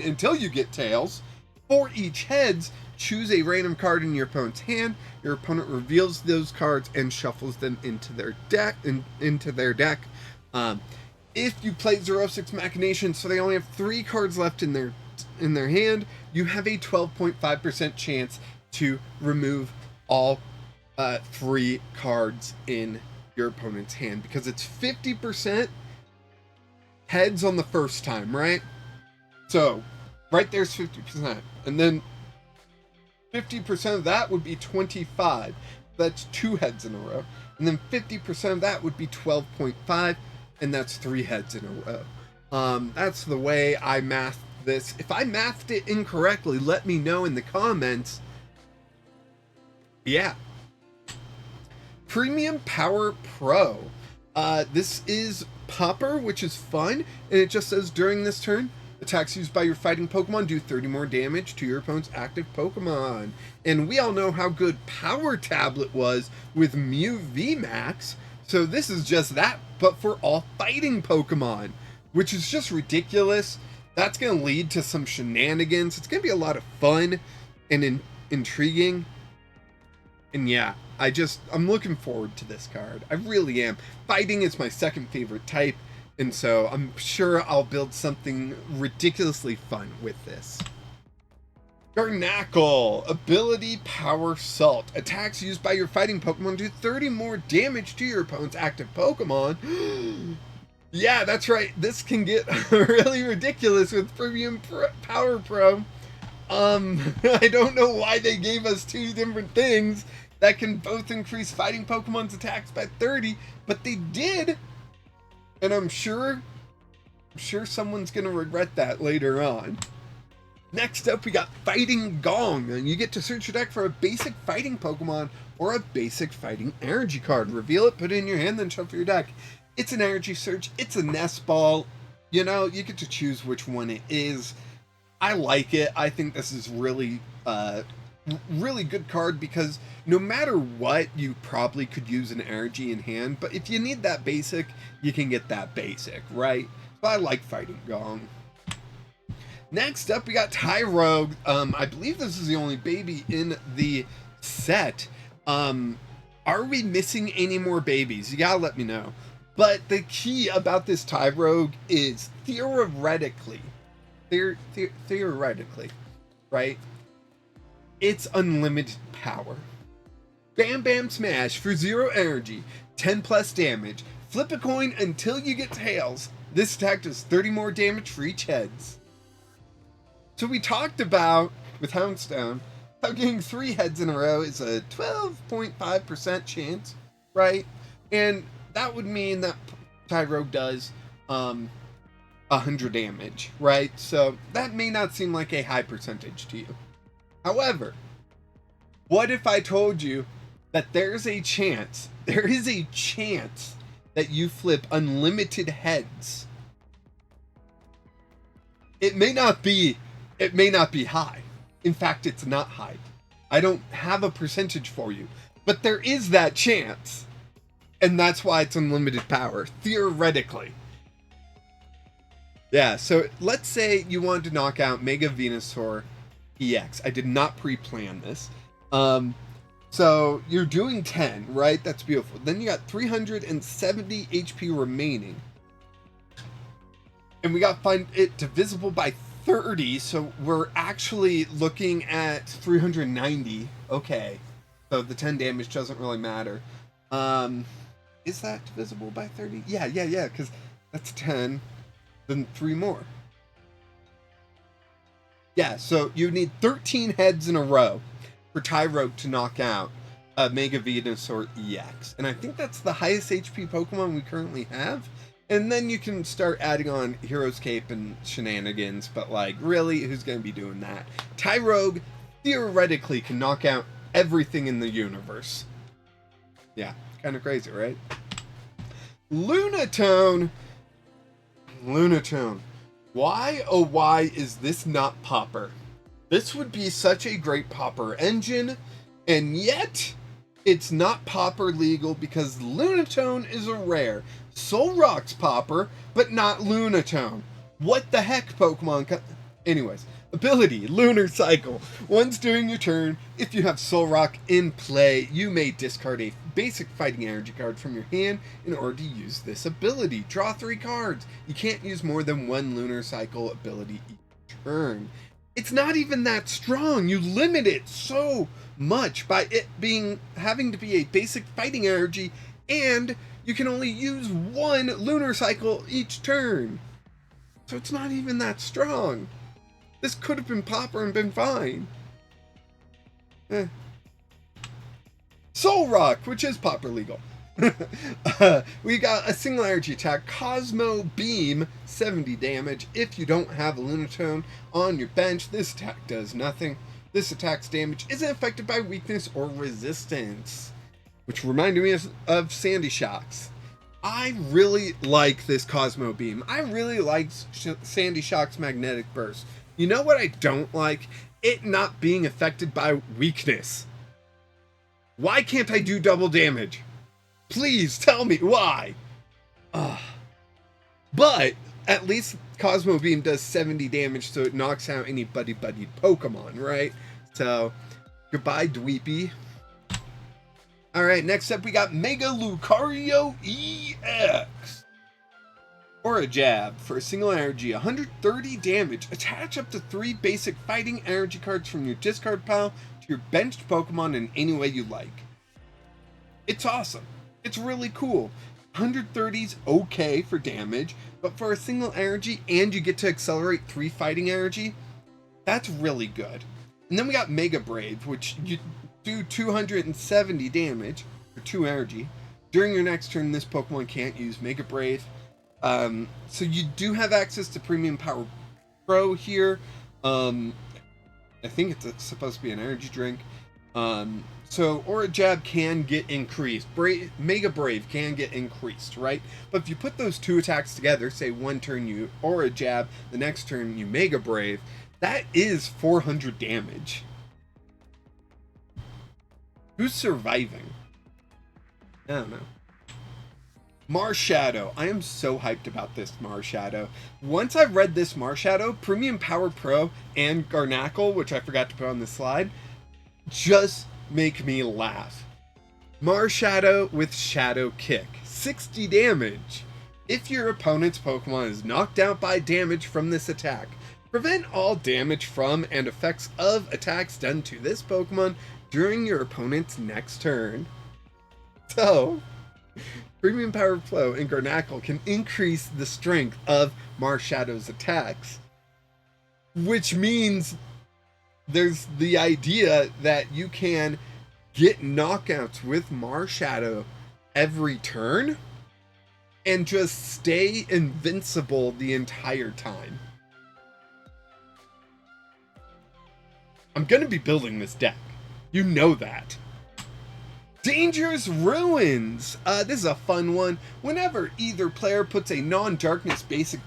S1: until you get tails. For each heads, choose a random card in your opponent's hand. Your opponent reveals those cards and shuffles them into their deck. If you play 06 Machination, so they only have 3 cards left in their hand, you have a 12.5% chance to remove all 3 cards in your opponent's hand, because it's 50% heads on the first time, right? So right there's 50%, and then 50% of that would be 25. That's 2 heads in a row, and then 50% of that would be 12.5, and that's 3 heads in a row. That's the way I mathed this. If I mathed it incorrectly, let me know in the comments. Yeah. Premium Power Pro. This is Popper, which is fun, and it just says during this turn, attacks used by your fighting Pokemon do 30 more damage to your opponent's active Pokemon. And we all know how good Power Tablet was with Mew VMAX, so this is just that, but for all fighting Pokemon, which is just ridiculous. That's going to lead to some shenanigans. It's going to be a lot of fun and intriguing. And yeah, I'm looking forward to this card. I really am. Fighting is my second favorite type, and so I'm sure I'll build something ridiculously fun with this. Garnackle. Ability Power Salt. Attacks used by your fighting Pokemon do 30 more damage to your opponent's active Pokemon. Yeah, that's right. This can get really ridiculous with Premium Power Pro. I don't know why they gave us 2 different things that can both increase fighting Pokemon's attacks by 30, but they did. And I'm sure someone's going to regret that later on. Next up, we got Fighting Gong. And you get to search your deck for a basic fighting Pokemon or a basic fighting energy card. Reveal it, put it in your hand, then shuffle your deck. It's an energy search. It's a nest ball. You know, you get to choose which one it is. I like it. I think this is really good card because no matter what, you probably could use an energy in hand. But if you need that basic, you can get that basic, right? So I like Fighting Gong. Next up, we got Tyrogue. I believe this is the only baby in the set. Are we missing any more babies? You gotta let me know. But the key about this Tyrogue is theoretically, right? It's unlimited power. Bam Bam Smash for 0 energy, 10 plus damage. Flip a coin until you get tails. This attack does 30 more damage for each heads. So we talked about, with Houndstone, how getting 3 heads in a row is a 12.5% chance, right? And that would mean that Tyrogue does 100 damage, right? So that may not seem like a high percentage to you. However, what if I told you that there is a chance that you flip unlimited heads? It may not be high. In fact, it's not high. I don't have a percentage for you, but there is that chance. And that's why it's unlimited power, theoretically. Yeah, so let's say you wanted to knock out Mega Venusaur EX. I did not pre-plan this. So you're doing 10, right? That's beautiful. Then you got 370 HP remaining. And we got to find it divisible by 30, so we're actually looking at 390. Okay, so the 10 damage doesn't really matter. Is that divisible by 30? Yeah, because that's 10, then 3 more. Yeah, so you need 13 heads in a row for Tyrogue to knock out Mega Venusaur EX. And I think that's the highest HP Pokemon we currently have. And then you can start adding on Hero's Cape and shenanigans, but like, really, who's going to be doing that? Tyrogue theoretically can knock out everything in the universe. Yeah, kind of crazy, right? Lunatone. Why, oh why is this not Popper? This would be such a great Popper engine, and yet it's not Popper legal because Lunatone is a rare. Solrock's Popper, but not Lunatone. What the heck, Pokemon? Anyways, ability, Lunar Cycle. Once during your turn, if you have Solrock in play, you may discard a basic fighting energy card from your hand in order to use this ability. Draw 3 cards. You can't use more than 1 Lunar Cycle ability each turn. It's not even that strong. You limit it so much by it having to be a basic fighting energy, and you can only use 1 Lunar Cycle each turn. So it's not even that strong. This could have been Popper and been fine. Solrock, which is Popper legal. We got a single energy attack, Cosmo Beam, 70 damage. If you don't have a Lunatone on your bench, this attack does nothing. This attack's damage isn't affected by weakness or resistance, which reminded me of Sandy Shocks. I really like this Cosmo Beam. I really like Sandy Shock's Magnetic Burst. You know what I don't like? It not being affected by weakness. Why can't I do double damage? Please tell me why. But at least Cosmo Beam does 70 damage, so it knocks out any buddy Pokemon, right? So, goodbye, Dweepy. Alright, next up we got Mega Lucario EX. Or a jab for a single energy, 130 damage. Attach up to 3 basic fighting energy cards from your discard pile to your benched Pokemon in any way you like. It's awesome. It's really cool. 130's okay for damage, but for a single energy and you get to accelerate 3 fighting energy, that's really good. And then we got Mega Brave, which you do 270 damage for 2 energy. During your next turn, this Pokemon can't use Mega Brave. So you do have access to Premium Power Pro here. I think it's supposed to be an energy drink. So Aura Jab can get increased. Mega Brave can get increased, right? But if you put those 2 attacks together, say one turn you Aura Jab, the next turn you Mega Brave, that is 400 damage. Who's surviving? I don't know. Marshadow. I am so hyped about this Marshadow. Once I read this Marshadow, Premium Power Pro and Garnackle, which I forgot to put on the slide, just make me laugh. Marshadow with Shadow Kick. 60 damage. If your opponent's Pokemon is knocked out by damage from this attack, prevent all damage from and effects of attacks done to this Pokemon during your opponent's next turn. So, Premium Power Flow and Garnackle can increase the strength of Marshadow's attacks, which means there's the idea that you can get knockouts with Marshadow every turn and just stay invincible the entire time. I'm going to be building this deck. You know that. Dangerous Ruins. This is a fun one. Whenever either player puts a non-darkness basic...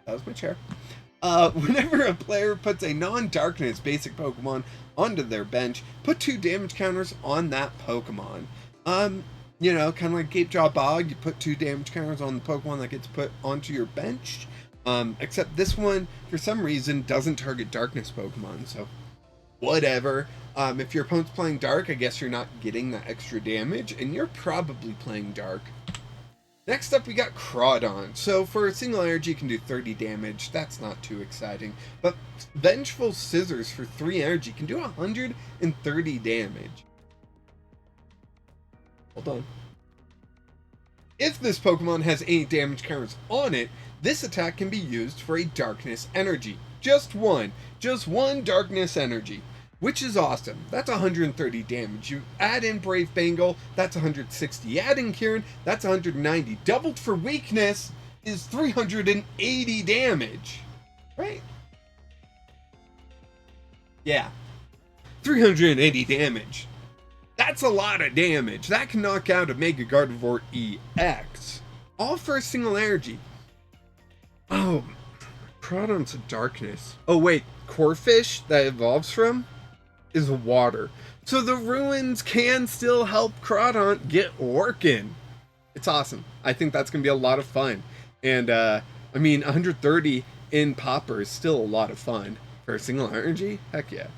S1: That was my chair. Whenever a player puts a non-darkness basic Pokemon onto their bench, put 2 damage counters on that Pokemon. You know, kind of like Gape Jaw Bog, you put 2 damage counters on the Pokemon that gets put onto your bench. Except this one, for some reason, doesn't target darkness Pokemon, so whatever. If your opponent's playing Dark, I guess you're not getting that extra damage, and you're probably playing Dark. Next up, we got Crawdon. So for a single energy, you can do 30 damage. That's not too exciting. But Vengeful Scissors for 3 energy can do 130 damage. Hold on. If this Pokemon has any damage counters on it, this attack can be used for a Darkness energy. Just one Darkness energy, which is awesome. That's 130 damage. You add in Brave Bengal, that's 160. You add in Kieran, that's 190. Doubled for weakness is 380 damage. Right? Yeah. 380 damage. That's a lot of damage. That can knock out a Mega Gardevoir EX. All for a single energy. Oh, Crawdon's a Darkness. Oh wait, Corphish that evolves from is water. So the ruins can still help Crawdon get working. It's awesome. I think that's going to be a lot of fun. And, I mean, 130 in Popper is still a lot of fun. For a single energy? Heck yeah.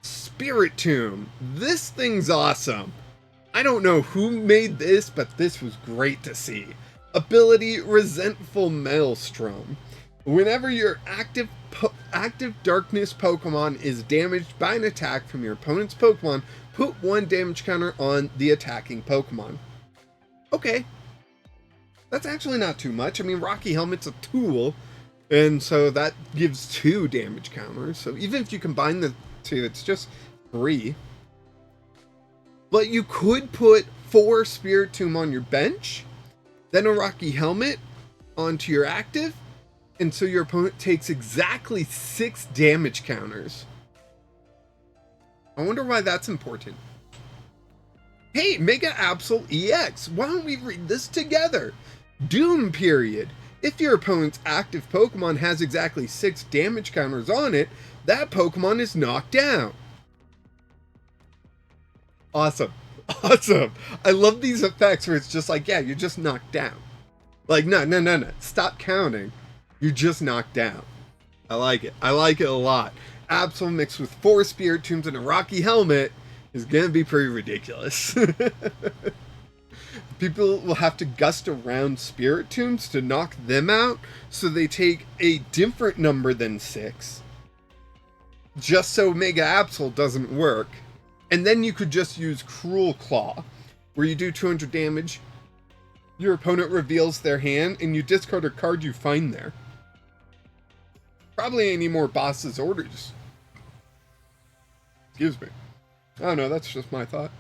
S1: Spirit Tomb. This thing's awesome. I don't know who made this, but this was great to see. Ability, Resentful Maelstrom. Whenever your active Darkness Pokemon is damaged by an attack from your opponent's Pokemon, put 1 damage counter on the attacking Pokemon. Okay. That's actually not too much. I mean, Rocky Helmet's a tool, and so that gives 2 damage counters. So even if you combine the 2, it's just 3. But you could put 4 Spirit Tomb on your bench, then a Rocky Helmet onto your active, and so your opponent takes exactly 6 damage counters. I wonder why that's important. Hey, Mega Absol EX, why don't we read this together? Doom Period. If your opponent's active Pokemon has exactly 6 damage counters on it, that Pokemon is knocked down. Awesome. Awesome. I love these effects where it's just like, yeah, you're just knocked down. Like, no. Stop counting. You're just knocked down. I like it. I like it a lot. Absol mixed with 4 Spirit Tombs and a Rocky Helmet is going to be pretty ridiculous. People will have to gust around Spirit Tombs to knock them out, so they take a different number than 6. Just so Mega Absol doesn't work. And then you could just use Cruel Claw, where you do 200 damage, your opponent reveals their hand, and you discard a card you find there. Probably any more boss's orders. Excuse me. I don't know, that's just my thought.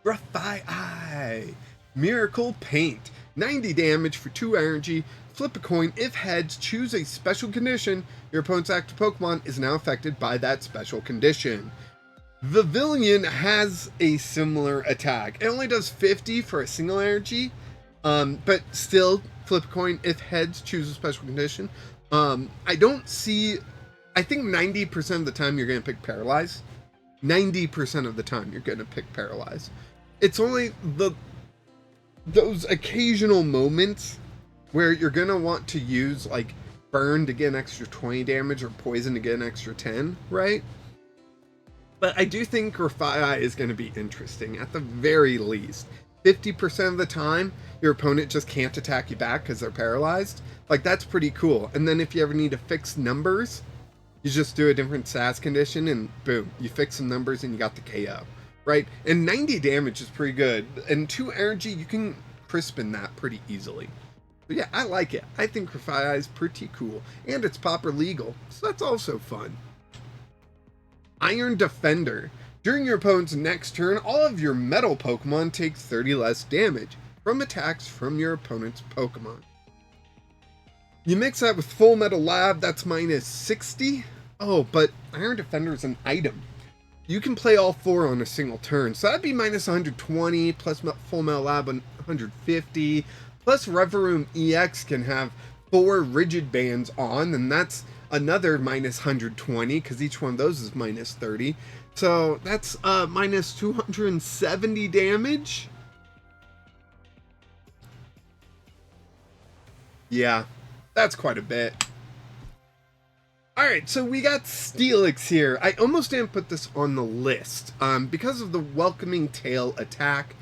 S1: Grafai. Miracle Paint. 90 damage for 2 energy. Flip a coin. If heads, choose a special condition. Your opponent's active Pokemon is now affected by that special condition. Vivillon has a similar attack. It only does 50 for a single energy, but still, flip a coin. If heads, choose a special condition. I don't see... I think 90% of the time you're going to pick Paralyze. 90% of the time you're going to pick Paralyze. It's only those occasional moments where you're going to want to use, like, Burn to get an extra 20 damage or Poison to get an extra 10, right? But I do think Grafai is going to be interesting, at the very least. 50% of the time, your opponent just can't attack you back because they're paralyzed. Like, that's pretty cool. And then if you ever need to fix numbers, you just do a different SAS condition and boom, you fix some numbers and you got the KO, right? And 90 damage is pretty good. And 2 energy, you can crispin that pretty easily. But yeah, I like it. I think Grafai is pretty cool. And it's proper legal, so that's also fun. Iron Defender. During your opponent's next turn, all of your metal Pokemon take 30 less damage from attacks from your opponent's Pokemon. You mix that with Full Metal Lab, that's minus 60. Oh, but Iron Defender is an item. You can play all 4 on a single turn, so that'd be minus 120, plus Full Metal Lab 150, plus Reverum EX can have 4 Rigid Bands on, and that's another minus 120, because each one of those is minus 30. So that's minus 270 damage. Yeah, that's quite a bit. Alright, so we got Steelix here. I almost didn't put this on the list because of the Welcoming Tail attack.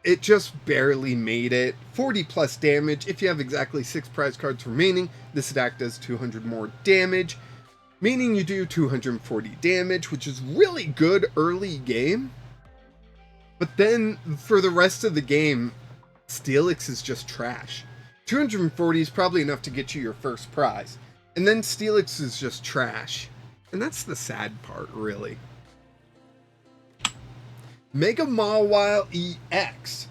S1: it just barely made it. 40 plus damage. If you have exactly 6 prize cards remaining, this attack does 200 more damage, meaning you do 240 damage, which is really good early game. But then for the rest of the game, Steelix is just trash. 240 is probably enough to get you your first prize. And then Steelix is just trash. And that's the sad part, really. Mega Mawile EX.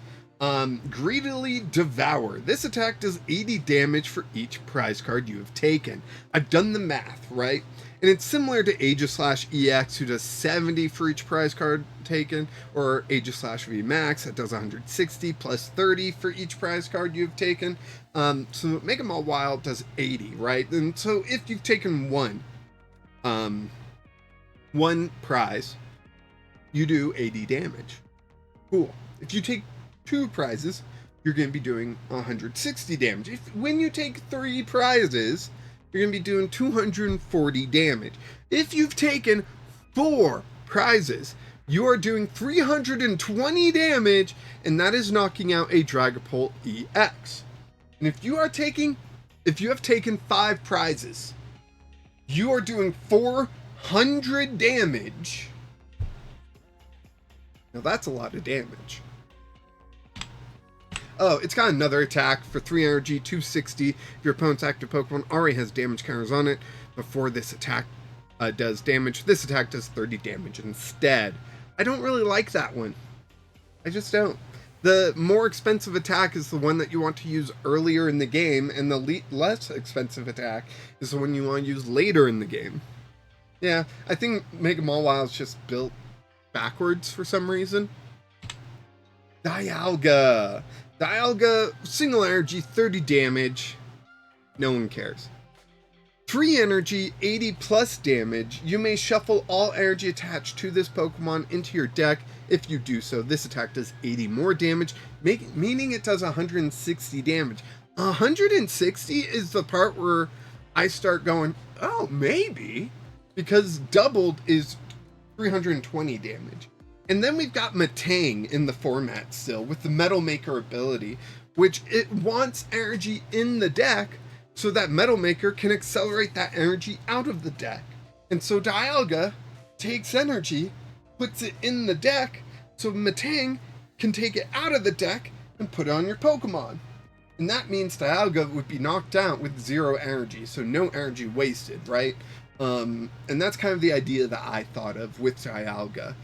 S1: Greedily Devour. This attack does 80 damage for each prize card you have taken. I've done the math, right? And it's similar to Aegislash EX, who does 70 for each prize card taken, or Aegislash VMAX, that does 160 plus 30 for each prize card you've taken. So Mega Mawile does 80, right? And so if you've taken one prize, you do 80 damage. Cool. If you take 2 prizes, you're going to be doing 160 damage. When you take 3 prizes, you're going to be doing 240 damage. If you've taken 4 prizes, you are doing 320 damage, and that is knocking out a Dragapult EX. And if you have taken 5 prizes, you are doing 400 damage. Now that's a lot of damage. Oh, it's got another attack for 3 energy, 260. If your opponent's active Pokemon already has damage counters on it before this attack does damage, this attack does 30 damage instead. I don't really like that one. I just don't. The more expensive attack is the one that you want to use earlier in the game, and the less expensive attack is the one you want to use later in the game. Yeah, I think Mega Mawile is just built backwards for some reason. Dialga. Dialga, single energy, 30 damage. No one cares. 3 energy, 80 plus damage. You may shuffle all energy attached to this Pokemon into your deck. If you do so, this attack does 80 more damage, meaning it does 160 damage. 160 is the part where I start going, oh, maybe. Because doubled is 320 damage. And then we've got Metang in the format still with the Metal Maker ability, which it wants energy in the deck so that Metal Maker can accelerate that energy out of the deck. And so Dialga takes energy, puts it in the deck, so Metang can take it out of the deck and put it on your Pokemon. And that means Dialga would be knocked out with 0 energy, so no energy wasted, right? And that's kind of the idea that I thought of with Dialga.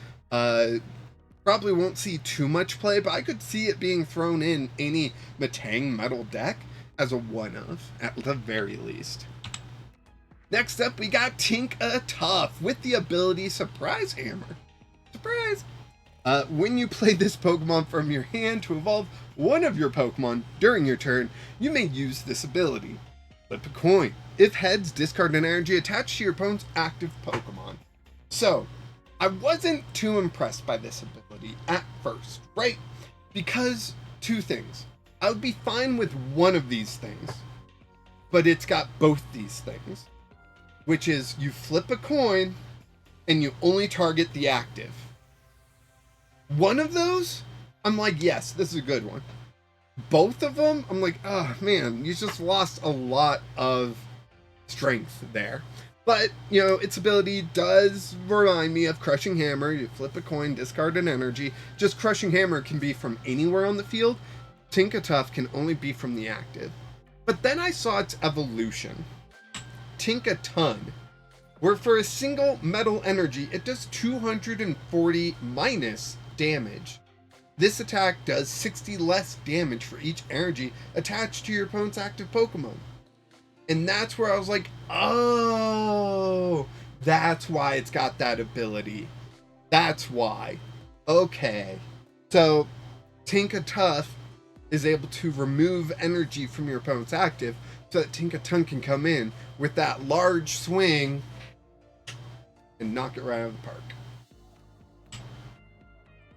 S1: Probably won't see too much play, but I could see it being thrown in any Metang metal deck as a one-of, at the very least. Next up, we got Tinka-Tough with the ability Surprise Hammer. Surprise! When you play this Pokemon from your hand to evolve one of your Pokemon during your turn, you may use this ability. Flip a coin. If heads, discard an energy attached to your opponent's active Pokemon. So, I wasn't too impressed by this ability at first, right? Because 2 things. I would be fine with one of these things, but it's got both these things, which is you flip a coin and you only target the active. One of those, I'm like, yes, this is a good one. Both of them, I'm like, oh man, you just lost a lot of strength there. But, you know, its ability does remind me of Crushing Hammer. You flip a coin, discard an energy. Just Crushing Hammer can be from anywhere on the field. Tinka-Tough can only be from the active. But then I saw its evolution. Tinka-Ton, where for a single metal energy, it does 240 minus damage. This attack does 60 less damage for each energy attached to your opponent's active Pokemon. And that's where I was like, oh, that's why it's got that ability. That's why. Okay. So, Tinka-Tough is able to remove energy from your opponent's active so that Tinka-Ton can come in with that large swing and knock it right out of the park.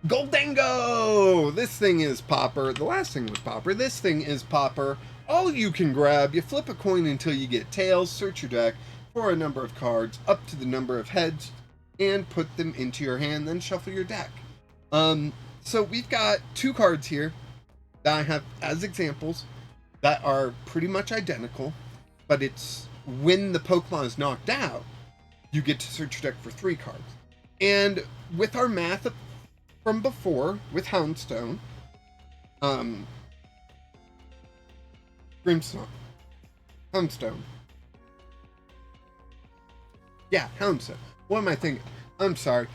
S1: Goldango! This thing is Popper. The last thing was Popper. This thing is Popper. All you can grab, you flip a coin until you get tails, search your deck for a number of cards up to the number of heads, and put them into your hand, then shuffle your deck. So we've got 2 cards here that I have as examples that are pretty much identical, but it's when the Pokemon is knocked out, you get to search your deck for 3 cards. And with our math from before, with Houndstone, Grimstone, Houndstone. Yeah, Houndstone. What am I thinking? I'm sorry.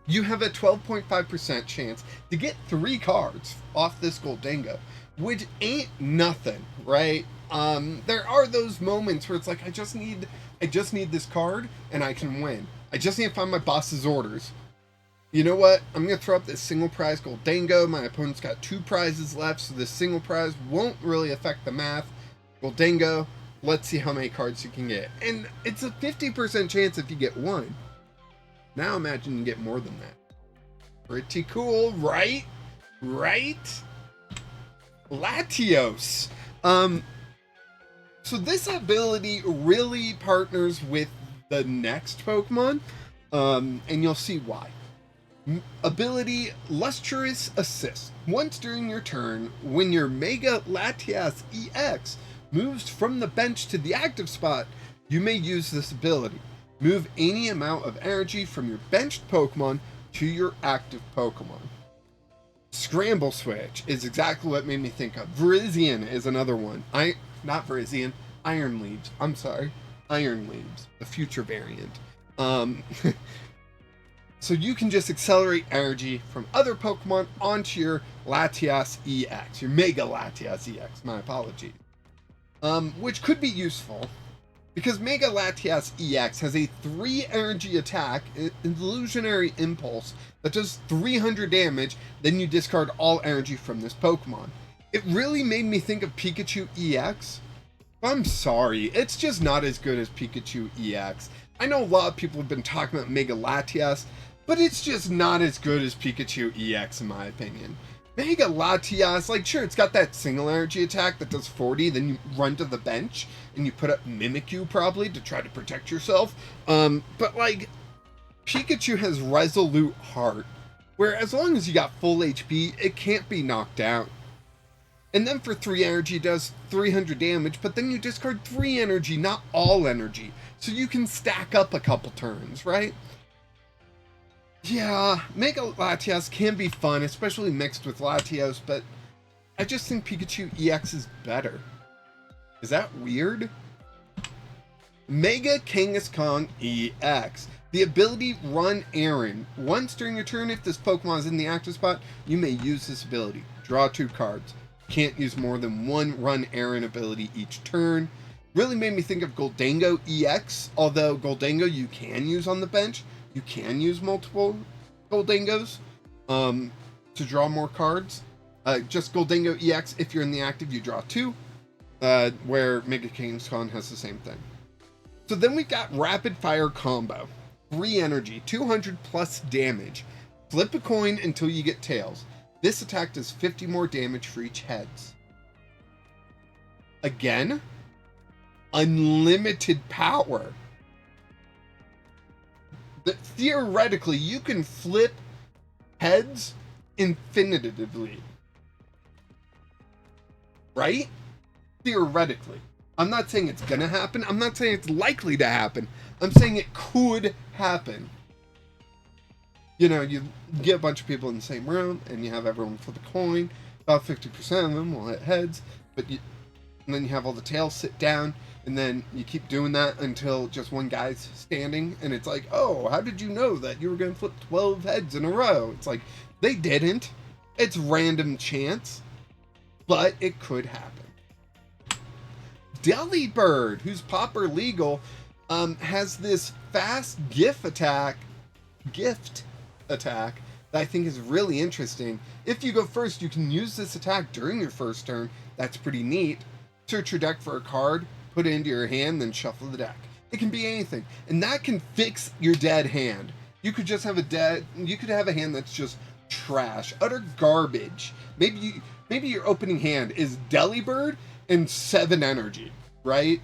S1: You have a 12.5% chance to get 3 cards off this Goldengo, which ain't nothing, right? There are those moments where it's like, I just need this card and I can win. I just need to find my boss's orders. You know what? I'm going to throw up this single prize Goldengo. My opponent's got 2 prizes left, so this single prize won't really affect the math. Goldengo, let's see how many cards you can get. And it's a 50% chance if you get 1. Now imagine you get more than that. Pretty cool, right? Right? Latios. So this ability really partners with the next Pokemon, and you'll see why. Ability Lustrous Assist. Once during your turn, when your Mega Latias EX moves from the bench to the active spot, you may use this ability. Move any amount of energy from your benched Pokemon to your active Pokemon. Scramble Switch is exactly what made me think of. Virizion is another one. Not Virizion, Iron Leaves. I'm sorry. Iron Leaves, the future variant. So you can just accelerate energy from other Pokemon onto your Latias EX, your Mega Latias EX, my apologies. Which could be useful, because Mega Latias EX has a 3 energy attack, Illusionary Impulse, that does 300 damage, then you discard all energy from this Pokemon. It really made me think of Pikachu EX. I'm sorry, it's just not as good as Pikachu EX. I know a lot of people have been talking about Mega Latias, but it's just not as good as Pikachu EX in my opinion. Mega Latias, like, sure, it's got that single energy attack that does 40, then you run to the bench, and you put up Mimikyu, probably, to try to protect yourself. But, like, Pikachu has Resolute Heart, where as long as you got full HP, it can't be knocked out. And then for 3 energy, it does 300 damage, but then you discard 3 energy, not all energy. So you can stack up a couple turns, right? Yeah, Mega Latias can be fun, especially mixed with Latios, but I just think Pikachu EX is better. Is that weird? Mega Kangaskhan EX. The ability Run Errand. Once during your turn, if this Pokemon is in the active spot, you may use this ability. Draw 2 cards. Can't use more than 1 Run Errand ability each turn. Really made me think of Goldengo EX, although Goldengo you can use on the bench. You can use multiple Goldengos to draw more cards. Just Goldengo EX, if you're in the active, you draw 2, where Mega Kangaskhan has the same thing. So then we got Rapid Fire Combo. 3 energy, 200 plus damage. Flip a coin until you get tails. This attack does 50 more damage for each heads. Again, unlimited power. Theoretically, you can flip heads infinitively. Right? Theoretically. I'm not saying it's gonna happen. I'm not saying it's likely to happen. I'm saying it could happen. You know, you get a bunch of people in the same room, and you have everyone flip a coin. About 50% of them will hit heads, and then you have all the tails sit down, and then you keep doing that until just one guy's standing, and it's like, oh, how did you know that you were going to flip 12 heads in a row? It's like, they didn't. It's random chance, but it could happen. Delibird, who's Popper legal, has this fast gift attack that I think is really interesting. If you go first, you can use this attack during your first turn. That's pretty neat. Search your deck for a card, put it into your hand, then shuffle the deck. It can be anything, and that can fix your dead hand. You could just have a hand that's just trash, utter garbage. Maybe your opening hand is Delibird and 7 energy, right?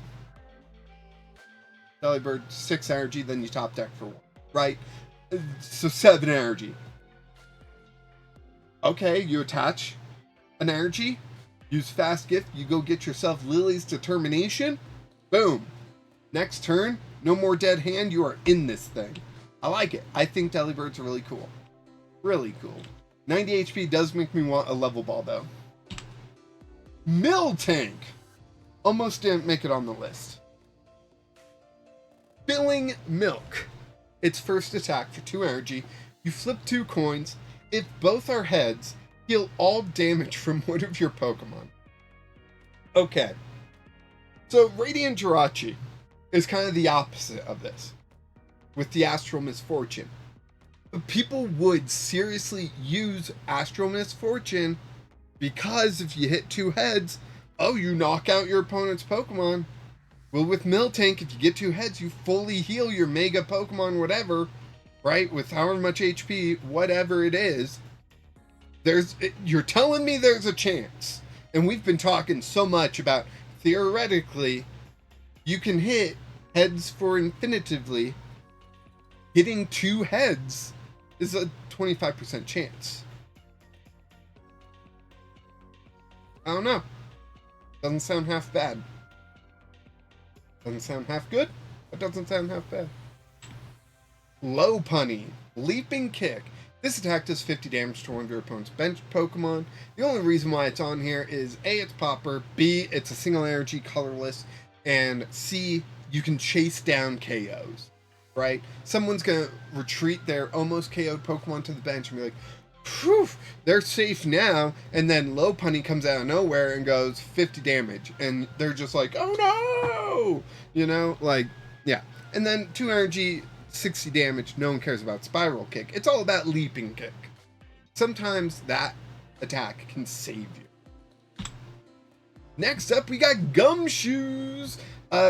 S1: Delibird 6 energy, then you top deck for 1, right? So 7 energy. Okay, you attach an energy, use fast gift, you go get yourself Lily's Determination. Boom. Next turn, no more dead hand, you are in this thing. I like it. I think Delibirds are really cool. Really cool. 90 HP does make me want a level ball though. Miltank! Almost didn't make it on the list. Filling Milk. Its first attack for 2 energy. You flip 2 coins. If both are heads, heal all damage from one of your Pokemon. Okay. So Radiant Jirachi is kind of the opposite of this. With the Astral Misfortune. But people would seriously use Astral Misfortune because if you hit 2 heads, oh, you knock out your opponent's Pokemon. Well, with Miltank, if you get 2 heads, you fully heal your Mega Pokemon, whatever, right? With however much HP, whatever it is. You're telling me there's a chance. And we've been talking so much about, theoretically, you can hit heads for infinitively. Hitting 2 heads is a 25% chance. I don't know. Doesn't sound half bad. Doesn't sound half good, but doesn't sound half bad. Lopunny, Leaping Kick. This attack does 50 damage to one of your opponent's bench Pokemon. The only reason why it's on here is A, it's Popper, B, it's a single energy, colorless, and C, you can chase down KOs, right? Someone's going to retreat their almost KO'd Pokemon to the bench and be like, phew, they're safe now, and then Lopunny comes out of nowhere and goes 50 damage, and they're just like, oh no! You know, like, yeah. And then 2 energy, 60 damage, no one cares about Spiral Kick. It's all about Leaping Kick. Sometimes that attack can save you. Next up, we got Gumshoes!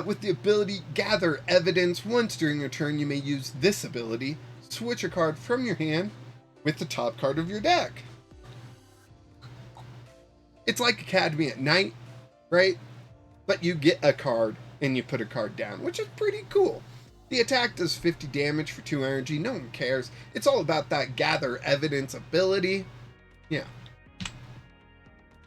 S1: With the ability Gather Evidence. Once during your turn, you may use this ability. Switch a card from your hand with the top card of your deck. It's like Academy at Night, right? But you get a card and you put a card down, which is pretty cool. The attack does 50 damage for 2 energy. No one cares. It's all about that Gather Evidence ability. Yeah.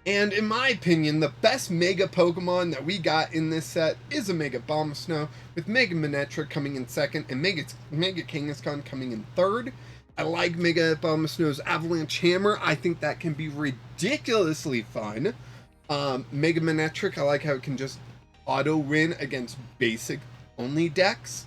S1: And in my opinion, the best Mega Pokemon that we got in this set is a Mega Bombsnow, with Mega Manectric coming in second and Mega Kangaskhan coming in third. I like Mega Bombsnow's Avalanche Hammer. I think that can be ridiculously fun. Mega Manectric, I like how it can just auto-win against basic only decks,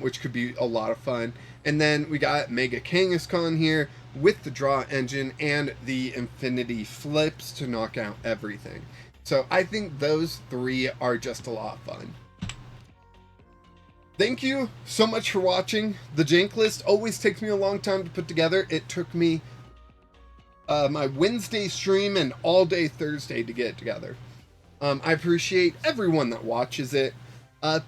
S1: which could be a lot of fun. And then we got Mega Kangaskhan here with the draw engine and the infinity flips to knock out everything. So I think those 3 are just a lot of fun. Thank you so much for watching. The Jank list always takes me a long time to put together. It took me my Wednesday stream and all day Thursday to get it together. I appreciate everyone that watches it.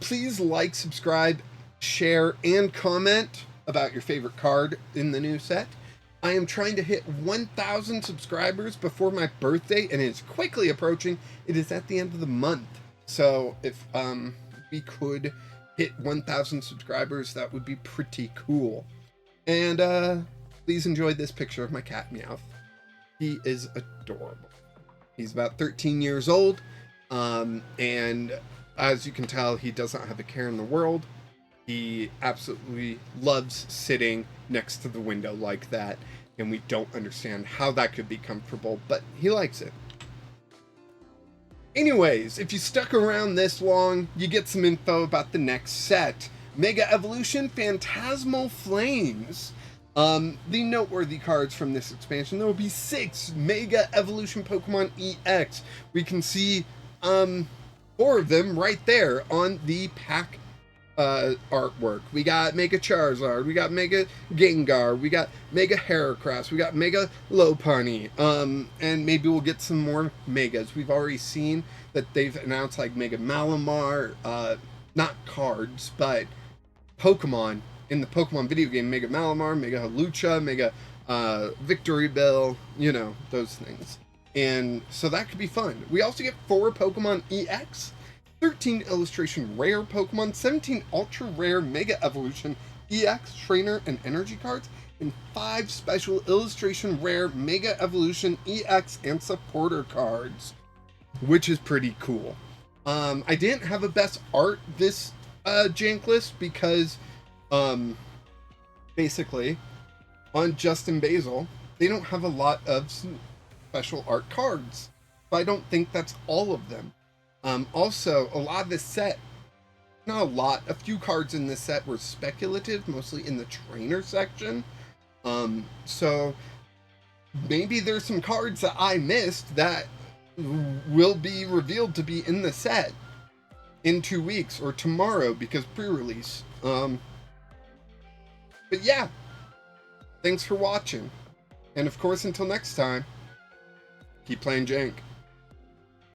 S1: Please like, subscribe, share, and comment about your favorite card in the new set. I am trying to hit 1,000 subscribers before my birthday, and it's quickly approaching. It is at the end of the month. So if we could hit 1,000 subscribers, that would be pretty cool. And please enjoy this picture of my cat Meowth. He is adorable. He's about 13 years old, and as you can tell, he doesn't have a care in the world. He absolutely loves sitting next to the window like that, and we don't understand how that could be comfortable, but he likes it. Anyways, if you stuck around this long, you get some info about the next set. Mega Evolution Phantasmal Flames. The noteworthy cards from this expansion, there will be 6 Mega Evolution Pokemon EX. We can see 4 of them right there on the pack artwork. We got Mega Charizard, we got Mega Gengar, we got Mega Heracross, we got Mega Lopunny, and maybe we'll get some more Megas. We've already seen that they've announced like Mega Malamar, not cards, but Pokemon in the Pokemon video game, Mega Malamar, Mega Hawlucha, Mega Victory Bell, you know, those things. And so that could be fun. We also get 4 Pokemon EX, 13 illustration rare Pokemon, 17 ultra rare Mega Evolution EX, Trainer, and Energy cards, and 5 special Illustration Rare Mega Evolution EX and Supporter cards, which is pretty cool. I didn't have a best art this Jank list because basically on Justin Basil they don't have a lot of special art cards, but I don't think that's all of them. Also, a lot of this set, not a lot, a few cards in this set were speculative, mostly in the trainer section. So maybe there's some cards that I missed that will be revealed to be in the set in 2 weeks or tomorrow because pre-release. But yeah, thanks for watching. And of course, until next time, keep playing Jank.